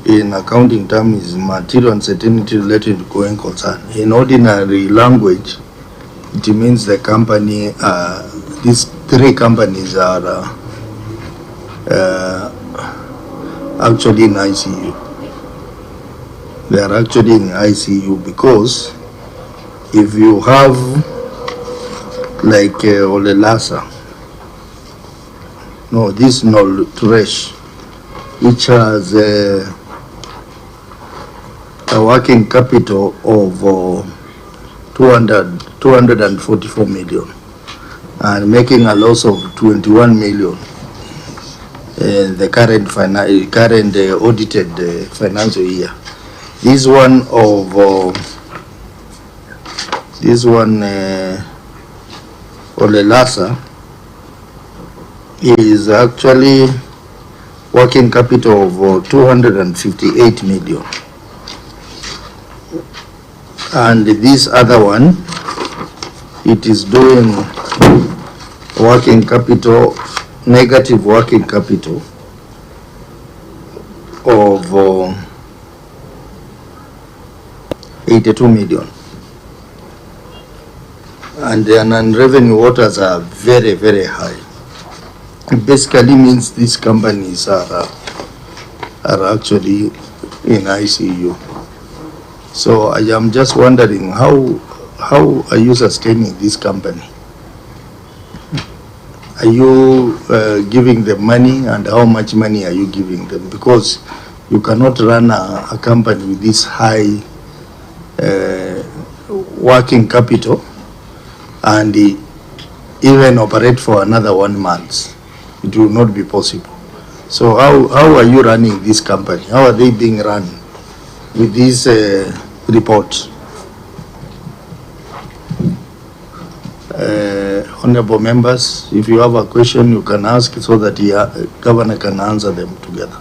B: in accounting terms, is material uncertainty related to going concern. In ordinary language, it means the company, these three companies are actually in ICU. They are actually in ICU because if you have like Ole Lasa, no, this Nol Turesh, which has a working capital of 244 million and making a loss of 21 million in the current audited financial year. This one Ole Lasa is actually working capital of 258 million. And this other one, it is doing working capital, negative working capital of 82 million. and the non-revenue waters are very, very high. It basically means these companies are actually in ICU. So I am just wondering how are you sustaining this company? Are you giving them money, and how much money are you giving them? Because you cannot run a company with this high working capital and even operate for another 1 month. It will not be possible. So how are you running this company? How are they being run with these reports? Honorable members, if you have a question, you can ask so that the governor can answer them together.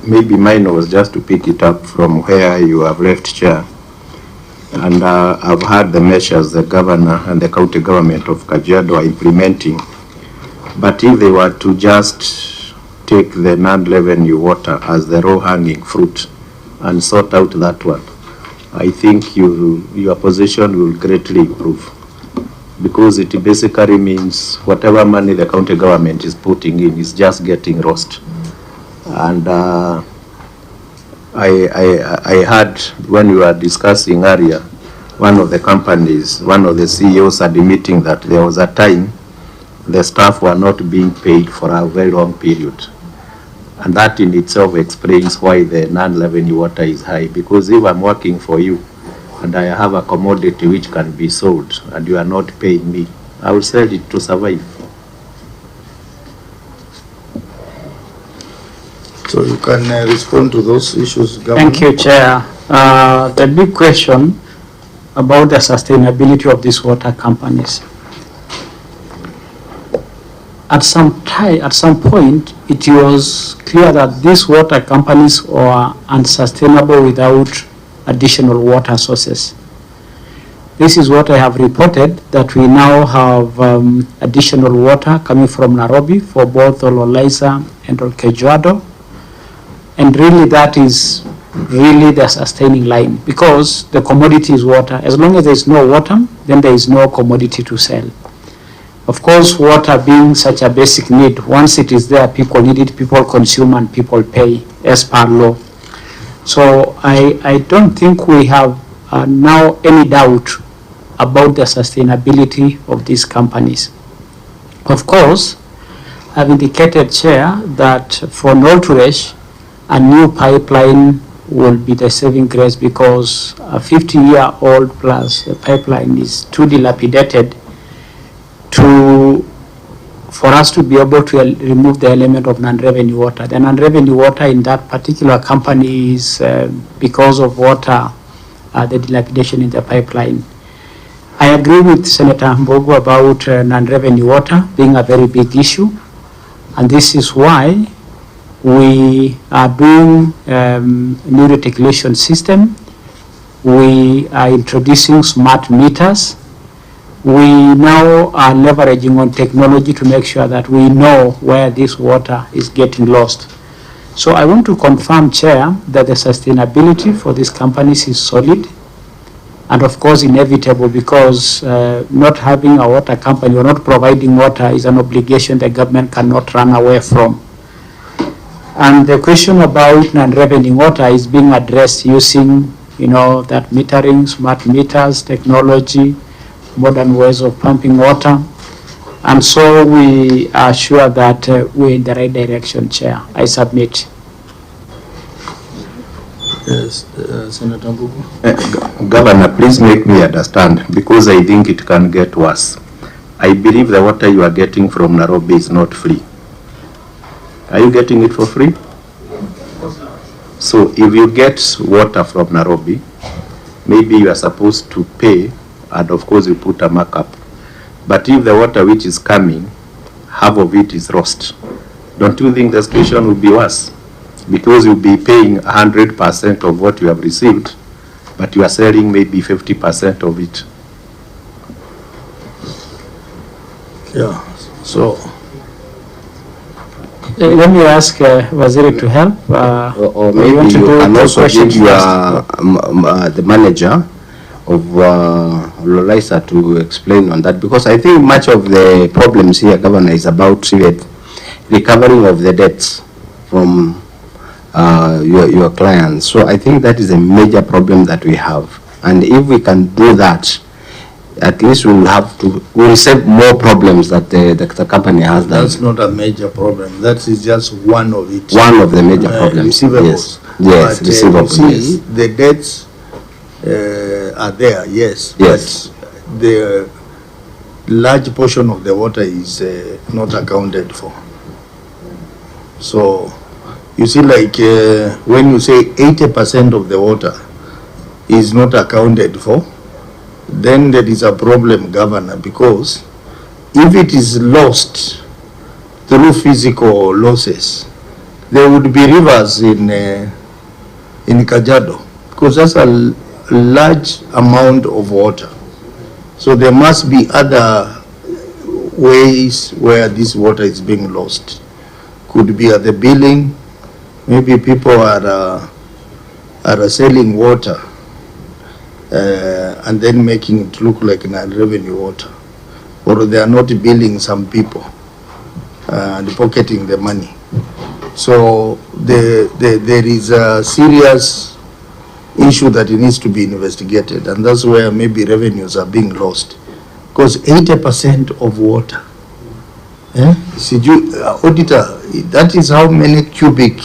G: Maybe mine was just to pick it up from where you have left, Chair. And I've heard the measures the governor and the county government of Kajiado are implementing. But if they were to just take the non-revenue water as the low-hanging fruit and sort out that one, I think your position will greatly improve. Because it basically means whatever money the county government is putting in is just getting lost. And I heard when we were discussing earlier, one of the companies, one of the CEOs admitting that there was a time the staff were not being paid for a very long period. And that in itself explains why the non-revenue water is high. Because if I'm working for you, and I have a commodity which can be sold, and you are not paying me, I will sell it to survive.
B: So you can respond to those issues, Governor.
C: Thank you, Chair. The big question about the sustainability of these water companies. At some point, it was clear that these water companies were unsustainable without additional water sources. This is what I have reported, that we now have additional water coming from Nairobi for both Ololaiza and Kajiado. And really that is really the sustaining line, because the commodity is water. As long as there is no water, then there is no commodity to sell. Of course, water being such a basic need, once it is there, people need it, people consume, and people pay as per law. So I don't think we have now any doubt about the sustainability of these companies. Of course, I've indicated, Chair, that for Nolturesh, a new pipeline will be the saving grace, because a 50-year-old plus pipeline is too dilapidated for us to be able to remove the element of non-revenue water. The non-revenue water in that particular company is because of water, the dilapidation in the pipeline. I agree with Senator Mbogo about non-revenue water being a very big issue, and this is why we are doing new reticulation system. We are introducing smart meters. We now are leveraging on technology to make sure that we know where this water is getting lost. So I want to confirm, Chair, that the sustainability for these companies is solid and of course inevitable, because not having a water company or not providing water is an obligation the government cannot run away from. And the question about non-revenue water is being addressed using, that metering, smart meters, technology, modern ways of pumping water. And so we are sure that we're in the right direction, Chair. I submit.
B: Yes, Senator Mbugu.
G: Governor, please make me understand, because I think it can get worse. I believe the water you are getting from Nairobi is not free. Are you getting it for free? So if you get water from Nairobi, maybe you are supposed to pay, and of course you put a markup. But if the water which is coming, half of it is lost, don't you think the situation will be worse? Because you'll be paying 100% of what you have received, but you are selling maybe 50% of it.
B: Yeah, so
C: let me ask Waziri to help.
F: Or maybe you can also give the manager Lolaisa to explain on that, because I think much of the problems here, Governor, is about recovering of the debts from your clients. So I think that is a major problem that we have, and if we can do that, at least we'll save more problems that the company has done.
B: That's not a major problem. That is just one of it.
F: One of the major problems.
B: Receivables.
F: Yes,
B: but,
F: receivables.
B: You see,
F: yes.
B: the debts are there, yes.
F: Yes.
B: But the large portion of the water is not accounted for. So, you see, like when you say 80% of the water is not accounted for, then there is a problem, Governor, because if it is lost through physical losses, there would be rivers in Kajiado, because that's a large amount of water. So there must be other ways where this water is being lost. Could be at the billing, maybe people are selling water and then making it look like non-revenue water, or they are not billing some people and pocketing the money. So there is a serious issue that it needs to be investigated, and that's where maybe revenues are being lost, because 80% of water, Auditor, that is how many cubic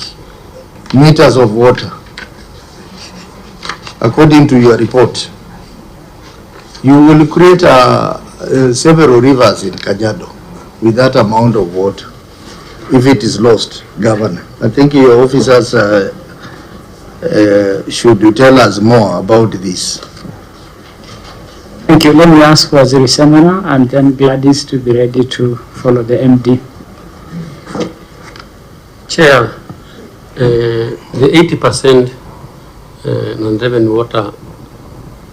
B: meters of water, according to your report. You will create several rivers in Kajiado with that amount of water if it is lost, Governor. I think your officers should tell us more about this.
C: Thank you. Let me ask Waziri Semana and then Gladys to be ready to follow the MD.
J: Chair, the 80% non-revenue water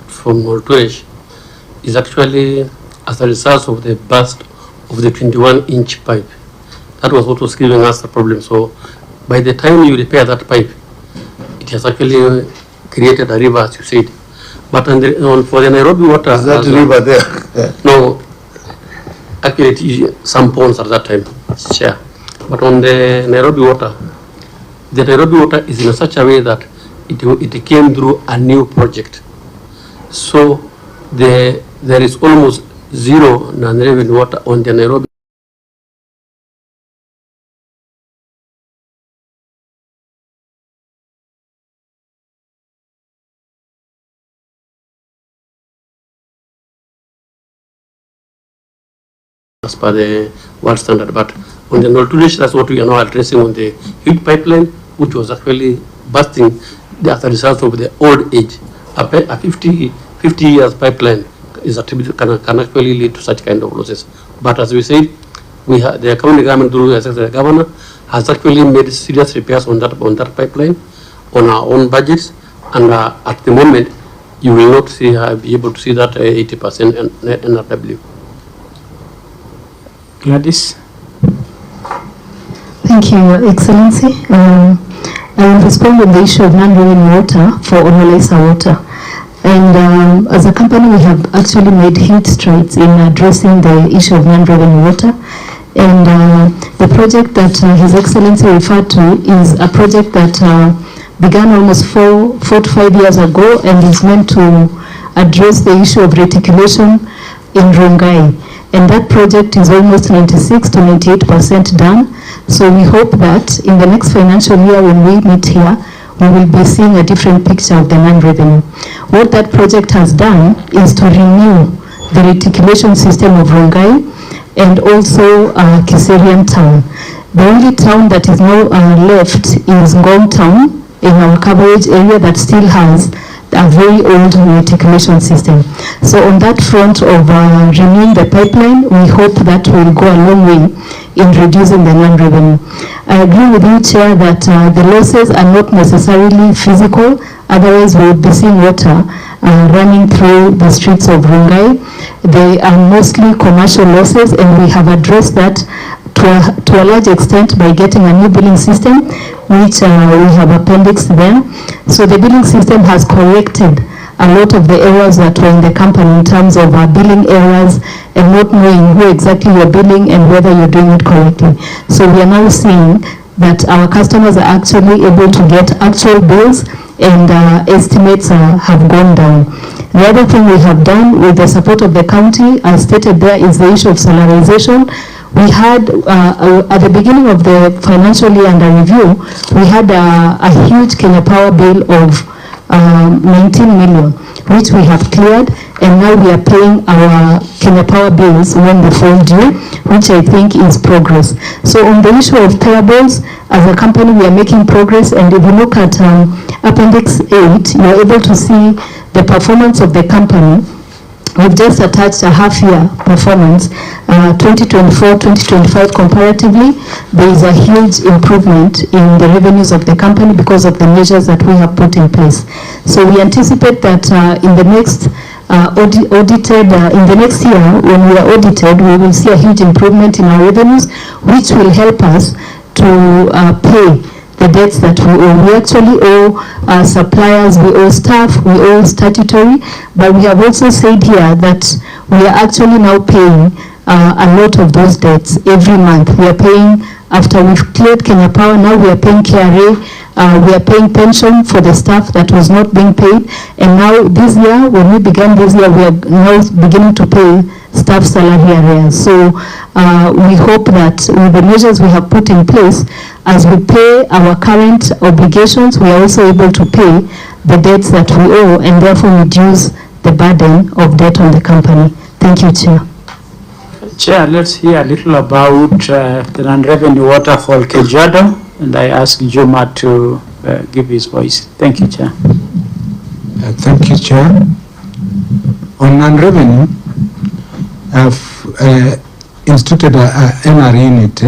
J: from Moltuesh is actually as a result of the burst of the 21-inch pipe. That was what was giving us the problem. So by the time you repair that pipe, it has actually created a river, as you said. But for the Nairobi water...
B: Is that river there?
J: No, actually some ponds at that time, Chair. But on the Nairobi water is in such a way that it came through a new project. So there is almost zero non-revenue water on the Nairobi. As per the world standard, but on the Moltuesh, that's what we are now addressing on the huge pipeline, which was actually bursting as a result of the old age. A 50 years pipeline is attributed, can actually lead to such kind of losses. But as we said, the county government, through the governor, has actually made serious repairs on that pipeline on our own budgets, and at the moment, you will not be able to see that 80% NRW.
C: Gladys.
N: Thank you, Your Excellency. I will respond on the issue of non-revenue water for Ololesa water. And as a company, we have actually made huge strides in addressing the issue of non-revenue water. And the project that His Excellency referred to is a project that began almost 4 to 5 years ago and is meant to address the issue of reticulation in Rongai. And that project is almost 96 to 98% done. So we hope that in the next financial year when we meet here, we will be seeing a different picture of the non-revenue. What that project has done is to renew the reticulation system of Rongai and also Kiserian town. The only town that is now left is Ngong town in our coverage area that still has a very old reticulation system. So on that front of renewing the pipeline, we hope that will go a long way in reducing the non-revenue. I agree with you, Chair, that the losses are not necessarily physical, otherwise we would be seeing water running through the streets of Rongai. They are mostly commercial losses, and we have addressed that to a large extent by getting a new billing system, which we have appendix there. So the billing system has corrected a lot of the errors that were in the company in terms of billing errors and not knowing who exactly you're billing and whether you're doing it correctly. So we are now seeing that our customers are actually able to get actual bills, and estimates have gone down. The other thing we have done with the support of the county, as stated there, is the issue of salarization. We had, at the beginning of the financial year under review, we had a huge Kenya Power bill of 19 million, which we have cleared, and now we are paying our Kenya Power bills when they fall due, which I think is progress. So on the issue of payables, as a company, we are making progress, and if you look at Appendix 8, you are able to see the performance of the company. We've just attached a half-year performance, 2024-2025 comparatively. There is a huge improvement in the revenues of the company because of the measures that we have put in place. So we anticipate that in the next in the next year, when we are audited, we will see a huge improvement in our revenues, which will help us to pay the debts that we owe. We actually owe suppliers, we owe staff, we owe statutory, but we have also said here that we are actually now paying a lot of those debts every month. We are paying, after we've cleared Kenya Power, now we are paying KRA, we are paying pension for the staff that was not being paid, and now this year, when we began this year, we are now beginning to pay staff salary arrears. So we hope that with the measures we have put in place, as we pay our current obligations, we are also able to pay the debts that we owe, and therefore reduce the burden of debt on the company. Thank you, Chair.
C: Chair, let's hear a little about the non-revenue water for Kajiado, and I ask Juma to give his voice. Thank you, Chair.
K: Thank you, Chair. On non-revenue, I've instituted a NR unit,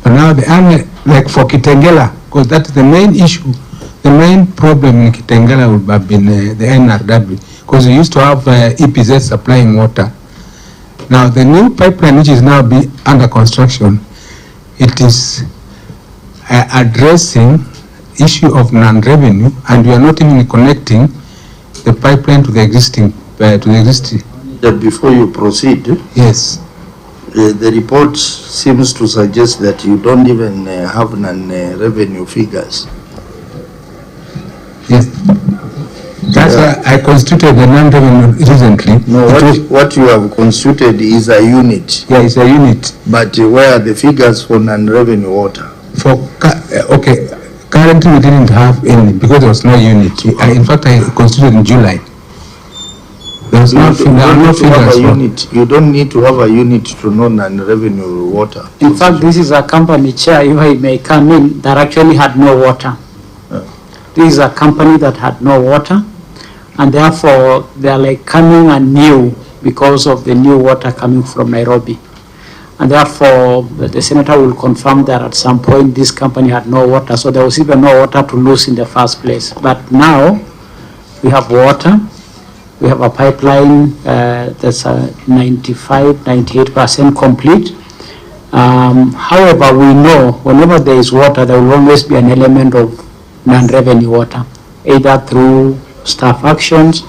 K: but now the NR, like for Kitengela, because that's the main issue, the main problem in Kitengela would have been the NRW, because we used to have EPZ supplying water. Now the new pipeline, which is now under construction, it is addressing issue of non-revenue, and we are not even connecting the pipeline to the existing.
B: Before you proceed,
K: yes,
B: the report seems to suggest that you don't even have non-revenue figures.
K: Yes, that's why I constituted the non-revenue recently.
B: No, what you have constituted is a unit.
K: Yeah, it's a unit.
B: But where are the figures for non-revenue water?
K: For okay, currently we didn't have any because there was no unit. In fact, I constituted in July. There's no figures.
B: You don't need to have a unit to know non-revenue water.
C: In fact, this is a company, Chair, if I may come in, that actually had no water. This is a company that had no water, and therefore they are like coming anew because of the new water coming from Nairobi. And therefore the Senator will confirm that at some point this company had no water, so there was even no water to lose in the first place. But now we have water. We have a pipeline that's 98% complete. However, we know whenever there is water, there will always be an element of non-revenue water, either through staff actions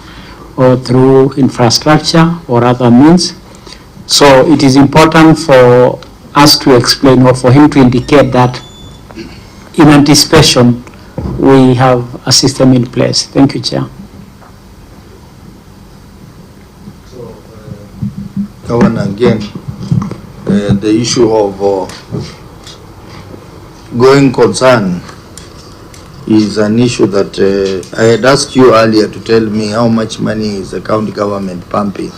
C: or through infrastructure or other means. So it is important for us to explain, or for him to indicate that in anticipation, we have a system in place. Thank you, Chair.
B: Governor, again, the issue of going concern is an issue that I had asked you earlier to tell me how much money is the county government pumping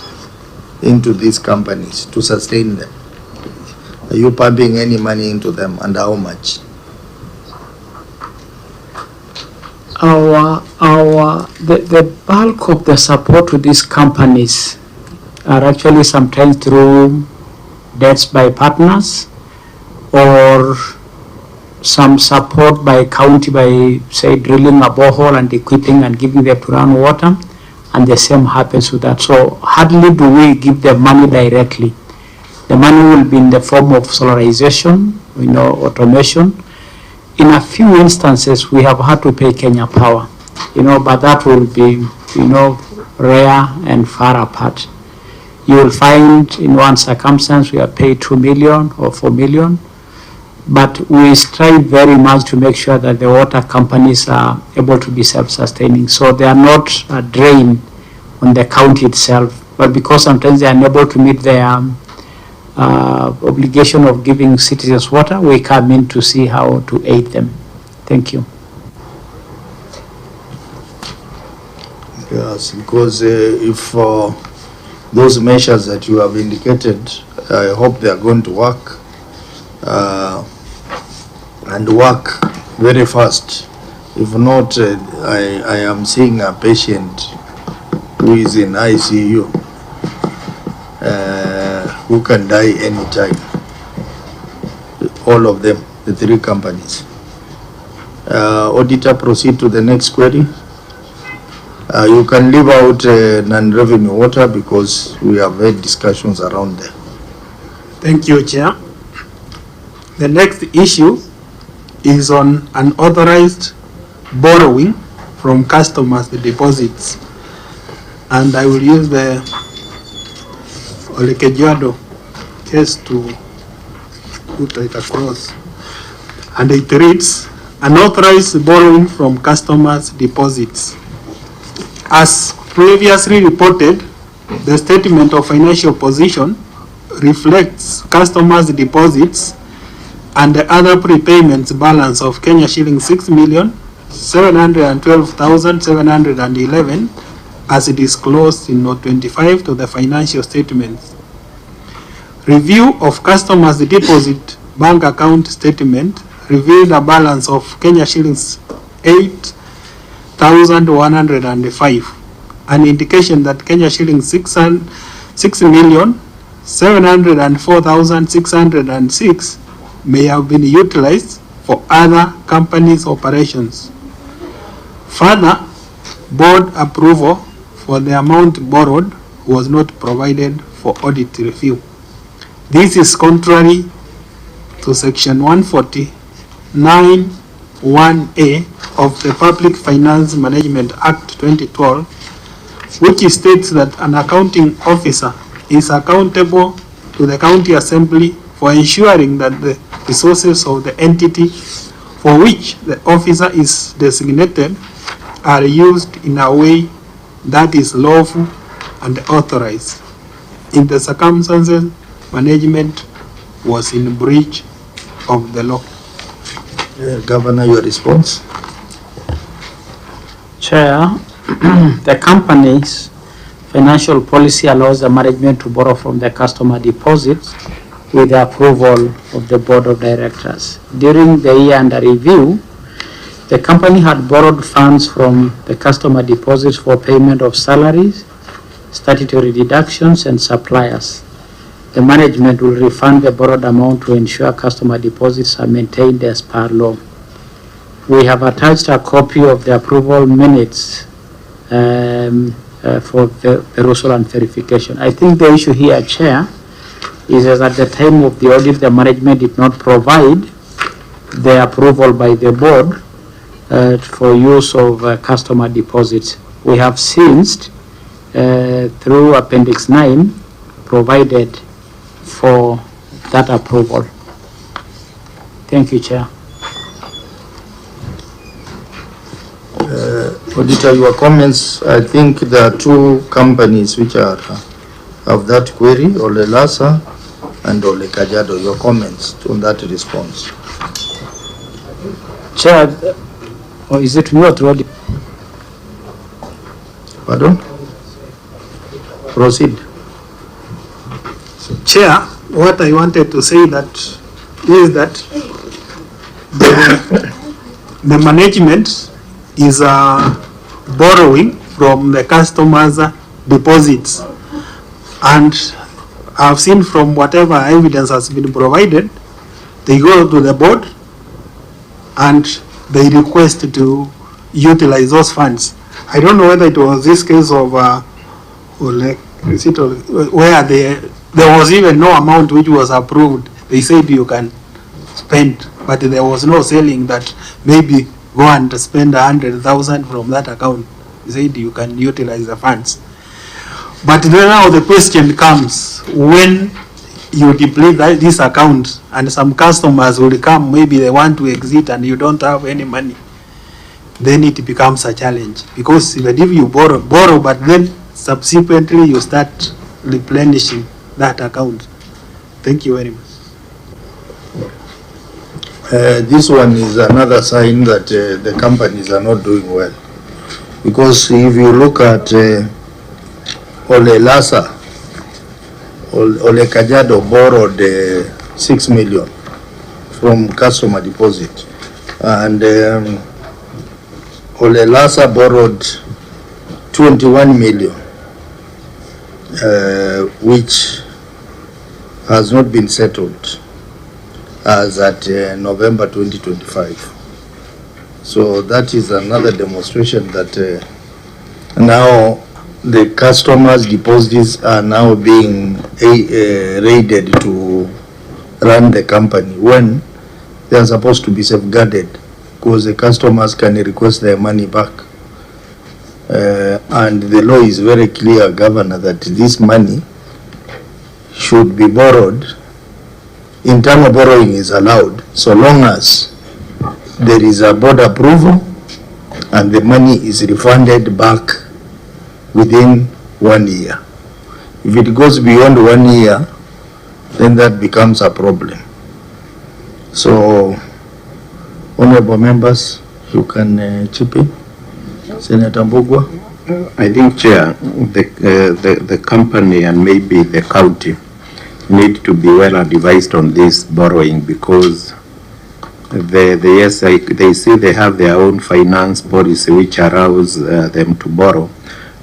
B: into these companies to sustain them. Are you pumping any money into them, and how much?
C: The bulk of the support to these companies are actually sometimes through debts by partners, or some support by county by, say, drilling a borehole and equipping and giving them to run water, and the same happens with that. So hardly do we give them money directly. The money will be in the form of solarization, automation. In a few instances, we have had to pay Kenya Power. but that will be, rare and far apart. You will find in one circumstance we have paid 2 million or 4 million, but we strive very much to make sure that the water companies are able to be self-sustaining. So they are not a drain on the county itself, but because sometimes they are unable to meet their obligation of giving citizens water, we come in to see how to aid them. Thank you.
B: Yes, because if those measures that you have indicated, I hope they are going to work and work very fast. If not, I am seeing a patient who is in ICU who can die anytime. All of them, the 3 companies. Auditor, proceed to the next query. You can leave out non-revenue water because we have had discussions around there.
O: Thank you, Chair. The next issue is on unauthorized borrowing from customers' deposits. And I will use the Kajiado case to put it across. And it reads, unauthorized borrowing from customers' deposits. As previously reported, the statement of financial position reflects customers' deposits and the other prepayments balance of Kenya shillings 6,712,711 as disclosed in Note 25 to the financial statements. Review of customers' deposit bank account statement revealed a balance of Kenya shillings 8,105, an indication that Kenya shillings 6,704,606 may have been utilized for other companies' operations. Further, board approval for the amount borrowed was not provided for audit review. This is contrary to Section 149(1)(a) of the Public Finance Management Act 2012, which states that an accounting officer is accountable to the county assembly for ensuring that the resources of the entity for which the officer is designated are used in a way that is lawful and authorized. In the circumstances, management was in breach of the law.
B: Governor, your response.
C: Chair, the company's financial policy allows the management to borrow from the customer deposits with the approval of the board of directors. During the year under review, the company had borrowed funds from the customer deposits for payment of salaries, statutory deductions, and suppliers. The management will refund the borrowed amount to ensure customer deposits are maintained as per law. We have attached a copy of the approval minutes for perusal and verification. I think the issue here, Chair, is that at the time of the audit, the management did not provide the approval by the board for use of customer deposits. We have since, through Appendix 9, provided for that approval. Thank you, Chair.
B: Auditor, your comments. I think there are 2 companies which are of that query, Ole Lasa and Ole Kajiado. Your comments on that response.
C: Chair, or is it me or Trodi?
B: Pardon? Proceed.
O: Chair, what I wanted to say that is that the management is borrowing from the customers' deposits, and I've seen from whatever evidence has been provided, they go to the board and they request to utilize those funds. I don't know whether it was this case of where there was even no amount which was approved. They said you can spend, but there was no selling that maybe go and spend 100,000 from that account. He said you can utilize the funds. But then now the question comes, when you deplete this account and some customers will come, maybe they want to exit and you don't have any money, then it becomes a challenge. Because even if you borrow, but then subsequently you start replenishing that account. Thank you very much.
B: This one is another sign that the companies are not doing well. Because if you look at Ole Kajiado borrowed 6 million from customer deposit, and Ole Lasa borrowed 21 million, which has not been settled as at November 2025. So that is another demonstration that now the customers' deposits are now being raided to run the company when they are supposed to be safeguarded, because the customers can request their money back. And the law is very clear, Governor, that this money should be borrowed. Internal borrowing is allowed so long as there is a board approval and the money is refunded back within 1 year. If it goes beyond 1 year, then that becomes a problem. So, honorable members, you can chip in. Senator Mbugua.
G: I think, Chair, the company and maybe the county need to be well advised on this borrowing, because they say they have their own finance policy which allows them to borrow,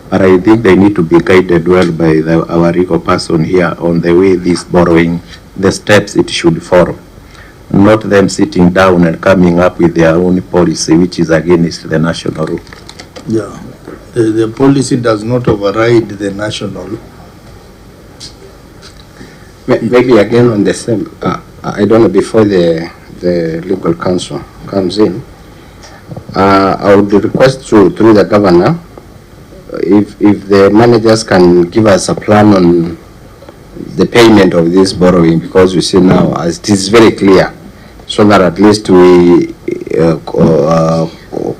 G: but I think they need to be guided well by our legal person here on the way this borrowing, the steps it should follow, not them sitting down and coming up with their own policy which is against the national rule.
B: Yeah, the policy does not override the national.
F: Maybe again on the same, I don't know, before the legal counsel comes in, I would request through the governor, if the managers can give us a plan on the payment of this borrowing, because we see now as it is very clear, so that at least we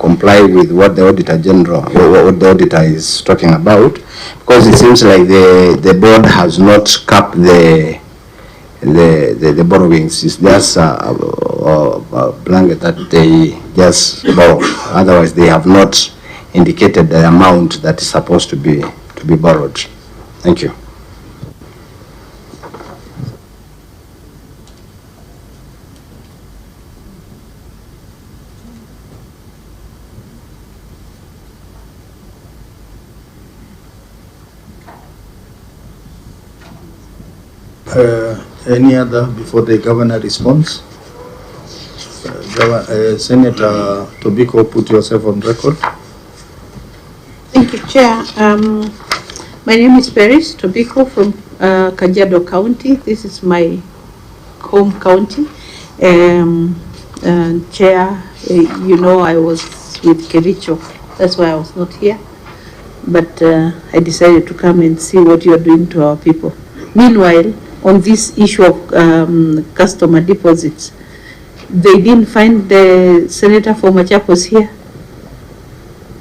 F: comply with what the Auditor General, or what the Auditor is talking about, because it seems like the board has not capped the borrowings. It's just a blanket that they just borrow. Otherwise, they have not indicated the amount that is supposed to be borrowed. Thank you.
B: Any other before the governor responds? Senator Tobiko, put yourself on record.
Q: Thank you, Chair. My name is Paris Tobiko from Kajiado County. This is my home county. Chair, you know, I was with Kericho. That's why I was not here. But I decided to come and see what you are doing to our people. Meanwhile, on this issue of customer deposits, they didn't find the senator for Machakos here.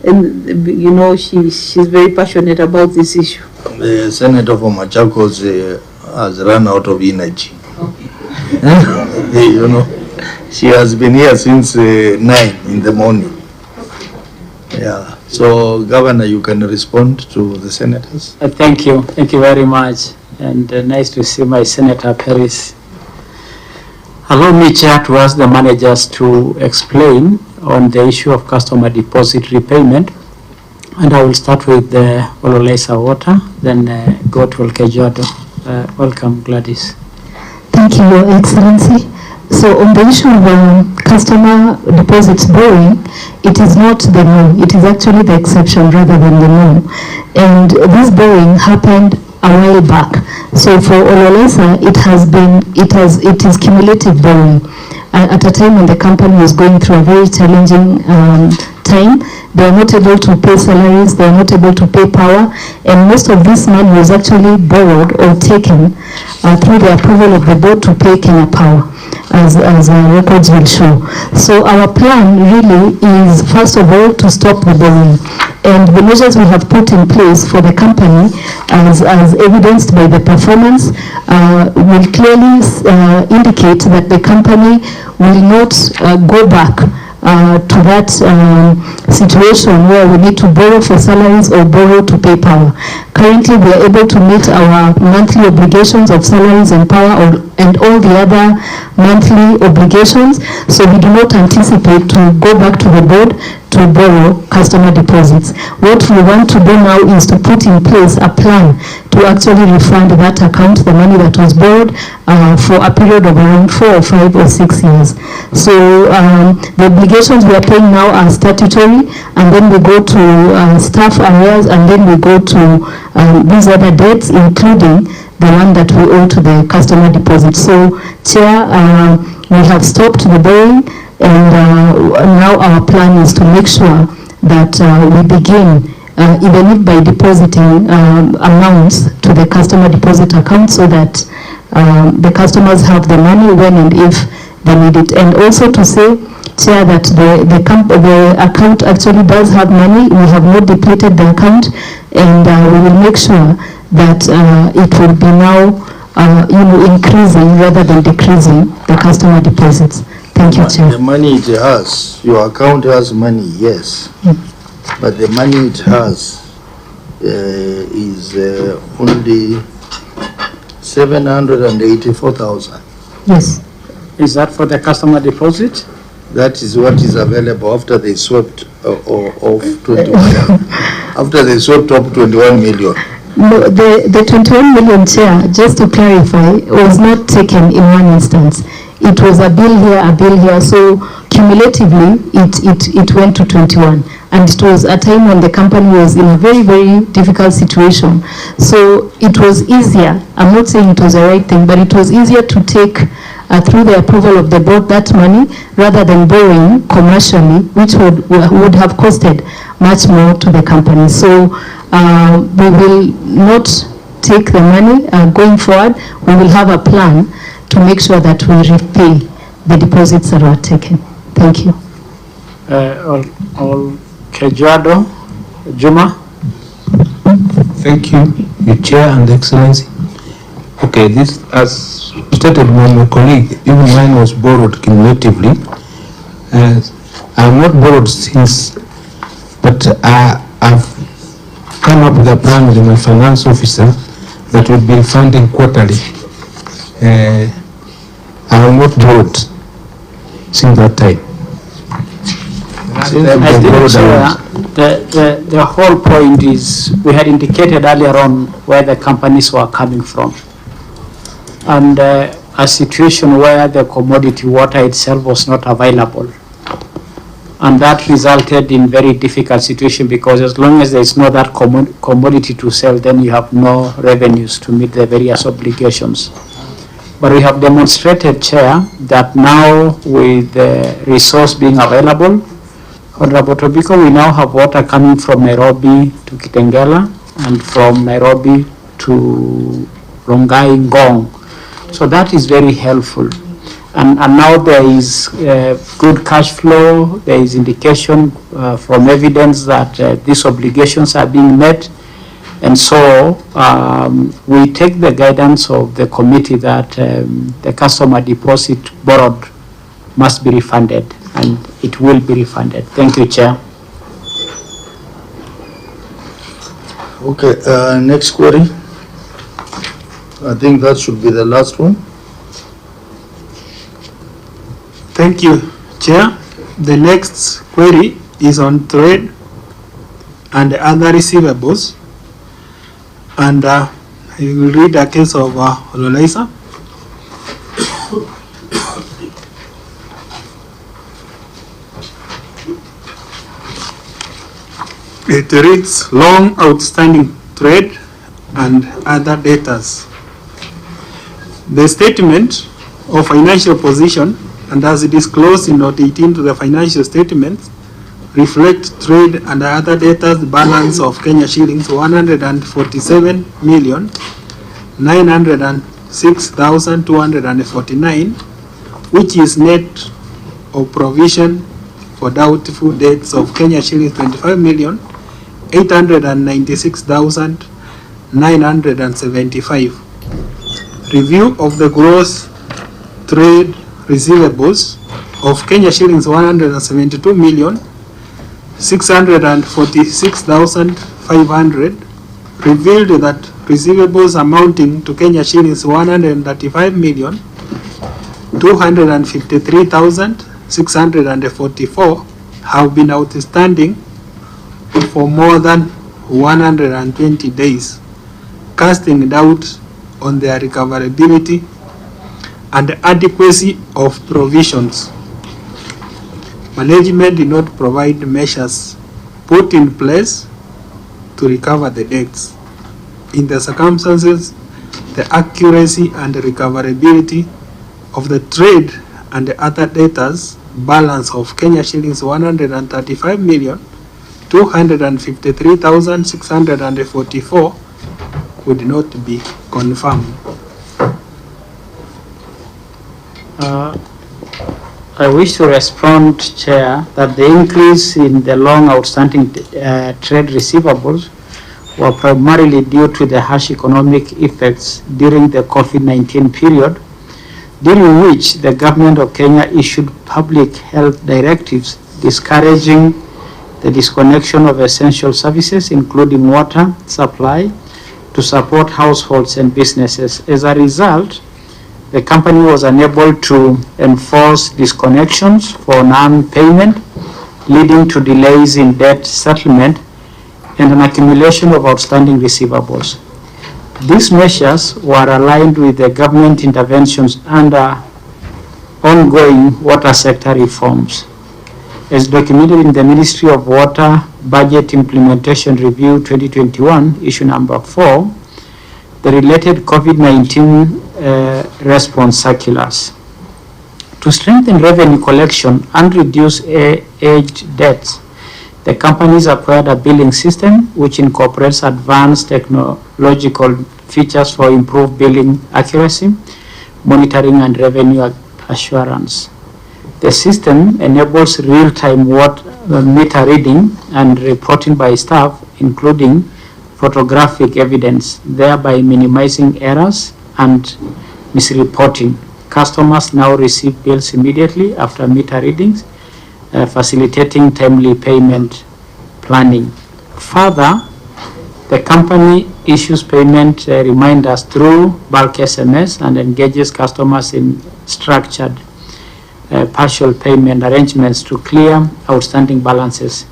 Q: And you know, she's very passionate about this issue.
B: The senator for Machakos has run out of energy. You know, she has been here since 9 in the morning. Yeah. So, Governor, you can respond to the senators.
C: Thank you very much, and nice to see my Senator Paris. Allow me, Chair, to ask the managers to explain on the issue of customer deposit repayment, and I will start with the Ololesa water, then go to Kajiado. Welcome, Gladys.
N: Thank you, Your Excellency. So on the issue of customer deposits borrowing, it is not the norm. It is actually the exception rather than the norm. And this borrowing happened a while back. So for Ololesa, it is cumulative borrowing. at a time when the company was going through a very challenging time. They were not able to pay salaries, they were not able to pay power, and most of this money was actually borrowed or taken through the approval of the board to pay Kenya Power, as records will show. So our plan really is, first of all, to stop the borrowing. And the measures we have put in place for the company, as evidenced by the performance, will clearly indicate that the company will not go back to that situation where we need to borrow for salaries or borrow to pay power. Currently, we are able to meet our monthly obligations of salaries and power and all the other monthly obligations, so we do not anticipate to go back to the board to borrow customer deposits. What we want to do now is to put in place a plan to actually refund that account, the money that was borrowed, for a period of around 4 or 5 or 6 years. So the obligations we are paying now are statutory, and then we go to staff arrears, and then we go to these other debts, including the one that we owe to the customer deposit. So, Chair, we have stopped the borrowing, and now our plan is to make sure that we begin, even if by depositing amounts to the customer deposit account, so that the customers have the money when and if they need it. And also to say, Chair, that the account actually does have money. We have not depleted the account, and we will make sure that it will be now increasing rather than decreasing the customer deposits. Thank you, Chair.
B: The money it has, your account has money, yes. But the money it has is only 784,000.
N: Yes.
C: Is that for the customer deposit?
B: That is what is available after they swept off 21. After they swept up 21 million.
N: No, the 21 million, Chair, just to clarify, was not taken in one instance. It was a bill here, so cumulatively it went to 21. And it was a time when the company was in a very, very difficult situation. So it was easier, I'm not saying it was the right thing, but it was easier to take through the approval of the board that money rather than borrowing commercially, which would have costed much more to the company. So we will not take the money going forward. We will have a plan to make sure that we repay the deposits that were taken. Thank you.
C: Kajiado, Juma.
K: Thank you, your Chair and Excellency. Okay, this, as stated by my colleague, even mine was borrowed cumulatively. I have not borrowed since, but I've come up with a plan with my finance officer that will be funding quarterly. I have not borrowed since that time.
C: I think the whole point is we had indicated earlier on where the companies were coming from, and a situation where the commodity water itself was not available, and that resulted in very difficult situation, because as long as there is no that commodity to sell, then you have no revenues to meet the various obligations. But we have demonstrated, Chair, that now with the resource being available, Honorable Tobiko, we now have water coming from Nairobi to Kitengela and from Nairobi to Rongai Ngong. So that is very helpful. And now there is good cash flow, there is indication from evidence that these obligations are being met. And so we take the guidance of the committee that the customer deposit borrowed must be refunded, and it will be refunded. Thank you, Chair.
B: Okay, next query. I think that should be the last one.
O: Thank you, Chair. The next query is on trade and other receivables. And I will read the case of Ololaisa. It reads long outstanding trade and other debtors. The statement of financial position and as disclosed in Note 18 to the financial statements, reflect trade and other debtors balance of Kenya shillings 147,906,249, which is net of provision for doubtful debts of Kenya shillings 25,896,975. Review of the gross trade receivables of Kenya shillings 172,646,500 revealed that receivables amounting to Kenya shillings 135,253,644 have been outstanding for more than 120 days, casting doubt on their recoverability and adequacy of provisions. Management did not provide measures put in place to recover the debts. In the circumstances, the accuracy and recoverability of the trade and the other debtors balance of Kenya shillings 135,253,644 would not be confirmed.
C: I wish to respond, Chair, that the increase in the long outstanding trade receivables were primarily due to the harsh economic effects during the COVID-19 period, during which the government of Kenya issued public health directives discouraging the disconnection of essential services, including water supply, to support households and businesses. As a result, the company was unable to enforce disconnections for non-payment, leading to delays in debt settlement and an accumulation of outstanding receivables. These measures were aligned with the government interventions under ongoing water sector reforms. As documented in the Ministry of Water Budget Implementation Review 2021, issue number 4, the related COVID-19 response circulars. To strengthen revenue collection and reduce aged debts, the companies acquired a billing system which incorporates advanced technological features for improved billing accuracy, monitoring, and revenue assurance. The system enables real-time meter reading and reporting by staff, including photographic evidence, thereby minimizing errors and misreporting. Customers now receive bills immediately after meter readings, facilitating timely payment planning. Further, the company issues payment reminders through bulk SMS and engages customers in structured partial payment arrangements to clear outstanding balances.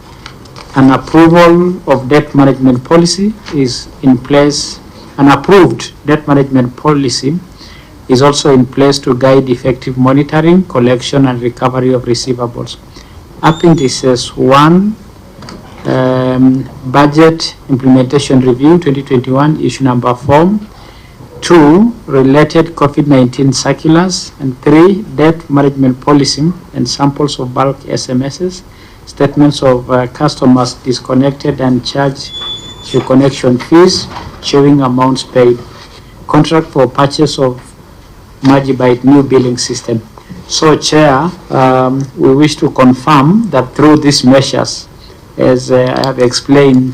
C: An approval of debt management policy is in place. An approved debt management policy is also in place to guide effective monitoring, collection, and recovery of receivables. Appendices 1, Budget Implementation Review 2021, issue number 4, 2, related COVID-19 circulars, and 3, debt management policy and samples of bulk SMSs, statements of customers disconnected and charged reconnection fees, showing amounts paid, contract for purchase of Magibyte new billing system. So, Chair, we wish to confirm that through these measures, as I have explained,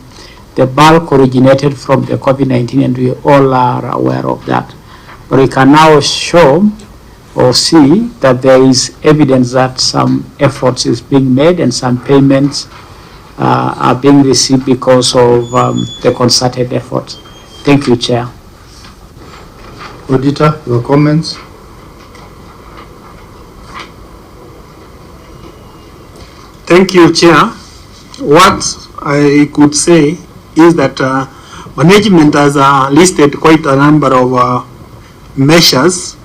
C: the bulk originated from the COVID-19, and we all are aware of that. But we can now show or see that there is evidence that some efforts is being made and some payments are being received because of the concerted efforts. Thank you, Chair.
B: Auditor, your comments?
O: Thank you, Chair. What I could say is that management has listed quite a number of measures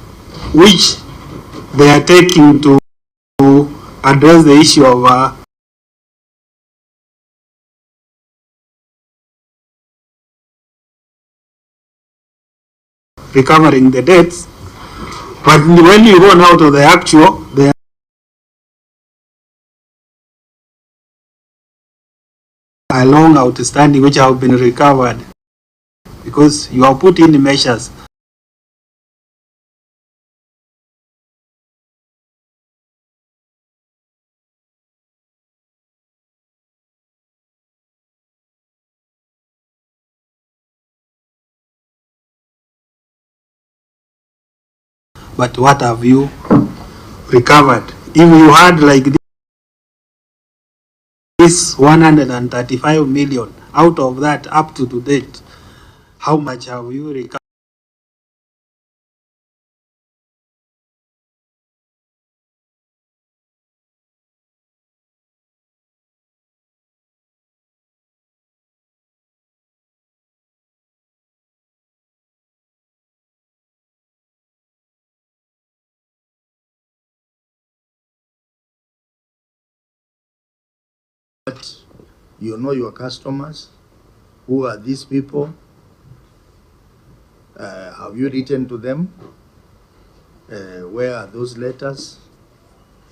O: which they are taking to address the issue of recovering the debts. But when you go now to the actual, long outstanding which have been recovered, because you have put in measures. But what have you recovered? If you had like this 135 million, out of that up to date, how much have you recovered?
B: But you know your customers. Who are these people? Have you written to them? Where are those letters?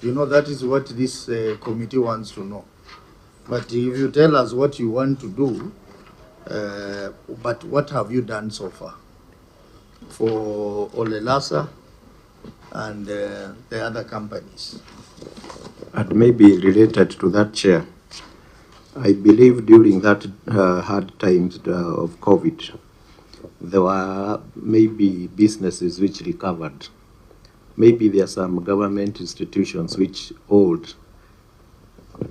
B: You know, that is what this committee wants to know. But if you tell us what you want to do, but what have you done so far for Olelasa and the other companies?
G: And maybe related to that, Chair, I believe during that hard times of COVID, there were maybe businesses which recovered. Maybe there are some government institutions which owed,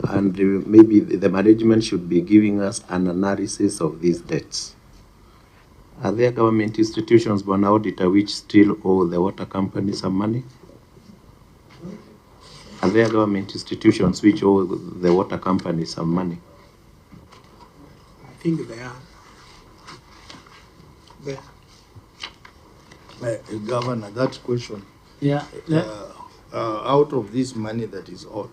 G: and maybe the management should be giving us an analysis of these debts. Are there government institutions, Bwana Auditor, which still owe the water company some money? Are there government institutions which owe the water company some money?
O: I think they are.
B: Governor, that question.
C: Yeah.
B: Out of this money that is owed,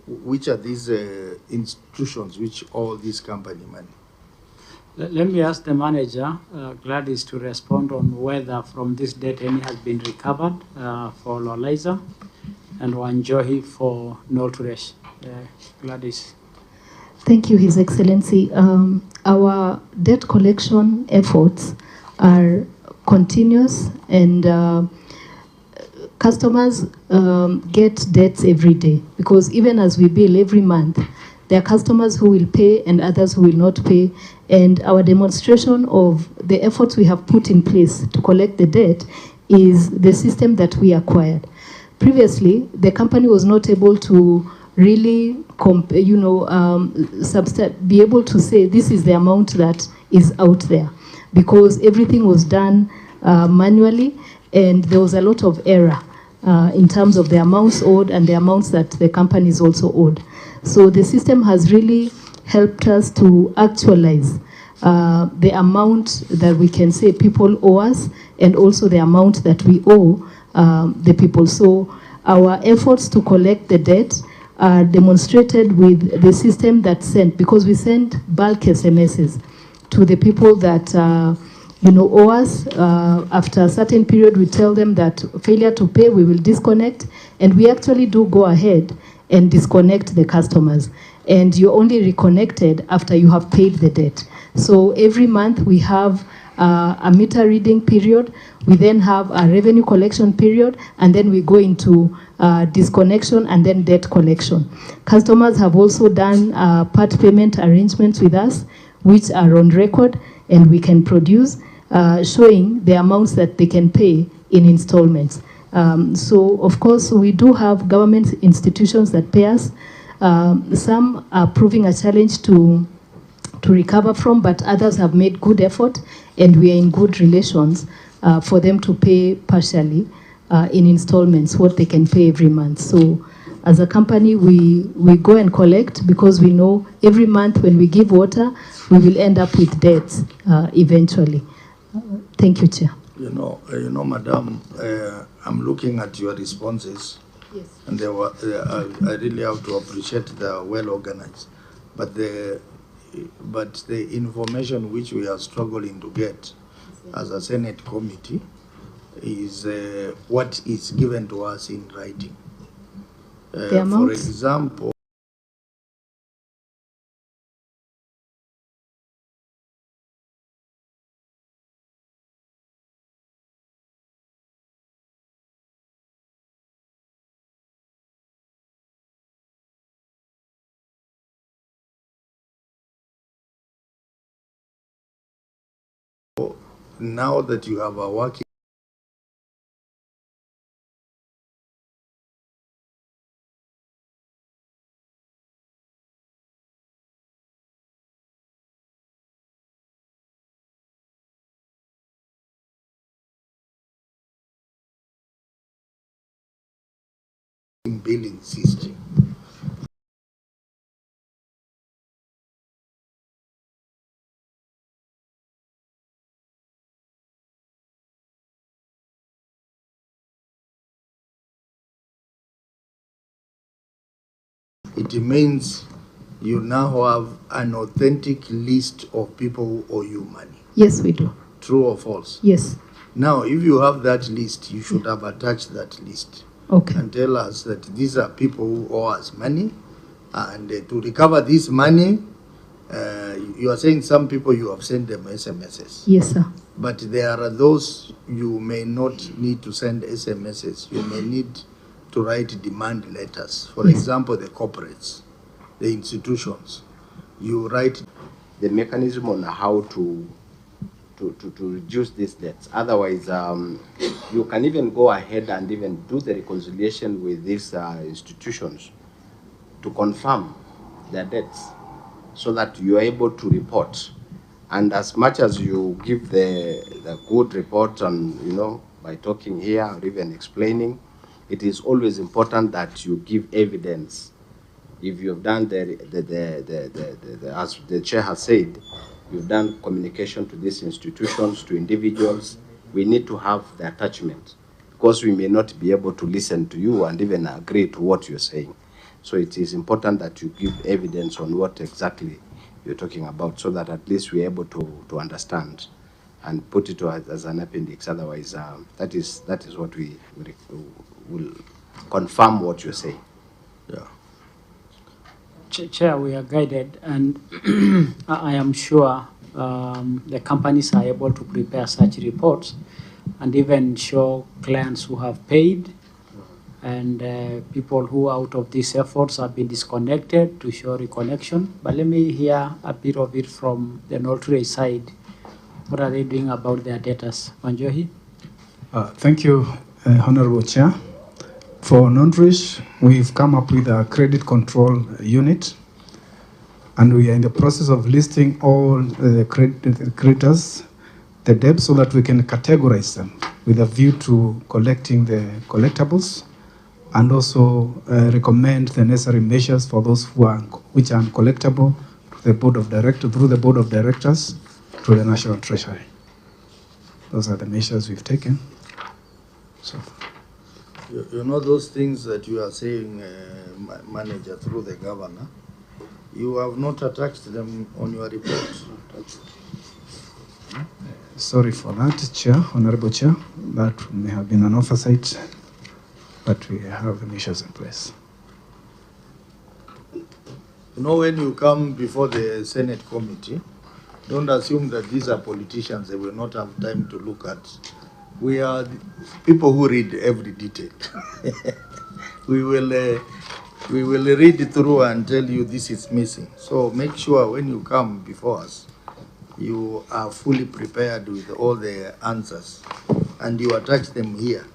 B: which are these institutions which owe this company money?
C: Let me ask the manager, Gladys, to respond on whether from this debt any has been recovered for Lolaiza and Wanjohi for Nolturesh. Gladys.
N: Thank you, His Excellency. Our debt collection efforts are continuous, and customers get debts every day, because even as we bill every month, there are customers who will pay and others who will not pay. And our demonstration of the efforts we have put in place to collect the debt is the system that we acquired. Previously, the company was not able to really be able to say this is the amount that is out there, because everything was done manually, and there was a lot of error in terms of the amounts owed and the amounts that the company is also owed. So the system has really helped us to actualize the amount that we can say people owe us, and also the amount that we owe the people. So our efforts to collect the debt are demonstrated with the system that sent, because we send bulk SMSs to the people that owe us. After a certain period, we tell them that failure to pay, we will disconnect, and we actually do go ahead and disconnect the customers. And you're only reconnected after you have paid the debt. So every month we have a meter reading period, we then have a revenue collection period, and then we go into disconnection and then debt collection. Customers have also done part payment arrangements with us, which are on record, and we can produce, showing the amounts that they can pay in installments. So of course we do have government institutions that pay us. Some are proving a challenge to recover from, but others have made good effort, and we are in good relations for them to pay partially in installments what they can pay every month. So as a company, we go and collect, because we know every month when we give water, we will end up with debts eventually. Thank you, Chair.
B: You know, Madam, I'm looking at your responses.
N: Yes.
B: And they were, I really have to appreciate they're well organized. But the information which we are struggling to get as a Senate committee is what is given to us in writing. For example, now that you have a working billing system. It means you now have an authentic list of people who owe you money.
N: Yes, we do.
B: True or false?
N: Yes.
B: Now, if you have that list, you should have attached that list.
N: Okay.
B: And tell us that these are people who owe us money, and to recover this money, you are saying some people you have sent them SMSs.
N: Yes, sir.
B: But there are those you may not need to send SMSs. You may need to write demand letters. For
N: Yes.
B: example, the corporates, the institutions. You write
F: the mechanism on how to reduce these debts. Otherwise, you can even go ahead and even do the reconciliation with these institutions to confirm their debts so that you are able to report. And as much as you give the good report on, you know, by talking here or even explaining, it is always important that you give evidence. If you've done as the chair has said, you've done communication to these institutions, to individuals, we need to have the attachment, because we may not be able to listen to you and even agree to what you're saying. So it is important that you give evidence on what exactly you're talking about, so that at least we're able to understand and put it as an appendix. Otherwise, that is what we will confirm what you're saying.
B: Yeah.
C: Chair, we are guided, and I am sure the companies are able to prepare such reports and even show clients who have paid and people who out of these efforts have been disconnected to show reconnection. But let me hear a bit of it from the notary side. What are they doing about their debtors? Wanjohi?
K: Thank you, Honorable Chair. For notaries, we've come up with a credit control unit, and we are in the process of listing all the creditors, the debts, so that we can categorize them with a view to collecting the collectibles, and also recommend the necessary measures for those which are uncollectible to the board of directors, through the board of directors to the National Treasury. Those are the measures we've taken. So.
B: You know those things that you are saying, manager, through the governor, you have not attached them on your report.
K: Sorry for that, Chair, Honorable Chair. That may have been an oversight, but we have the measures in place.
B: You know, when you come before the Senate committee, don't assume that these are politicians. They will not have time to look at. We are people who read every detail. We will read it through and tell you this is missing. So make sure when you come before us, you are fully prepared with all the answers, and you attach them here.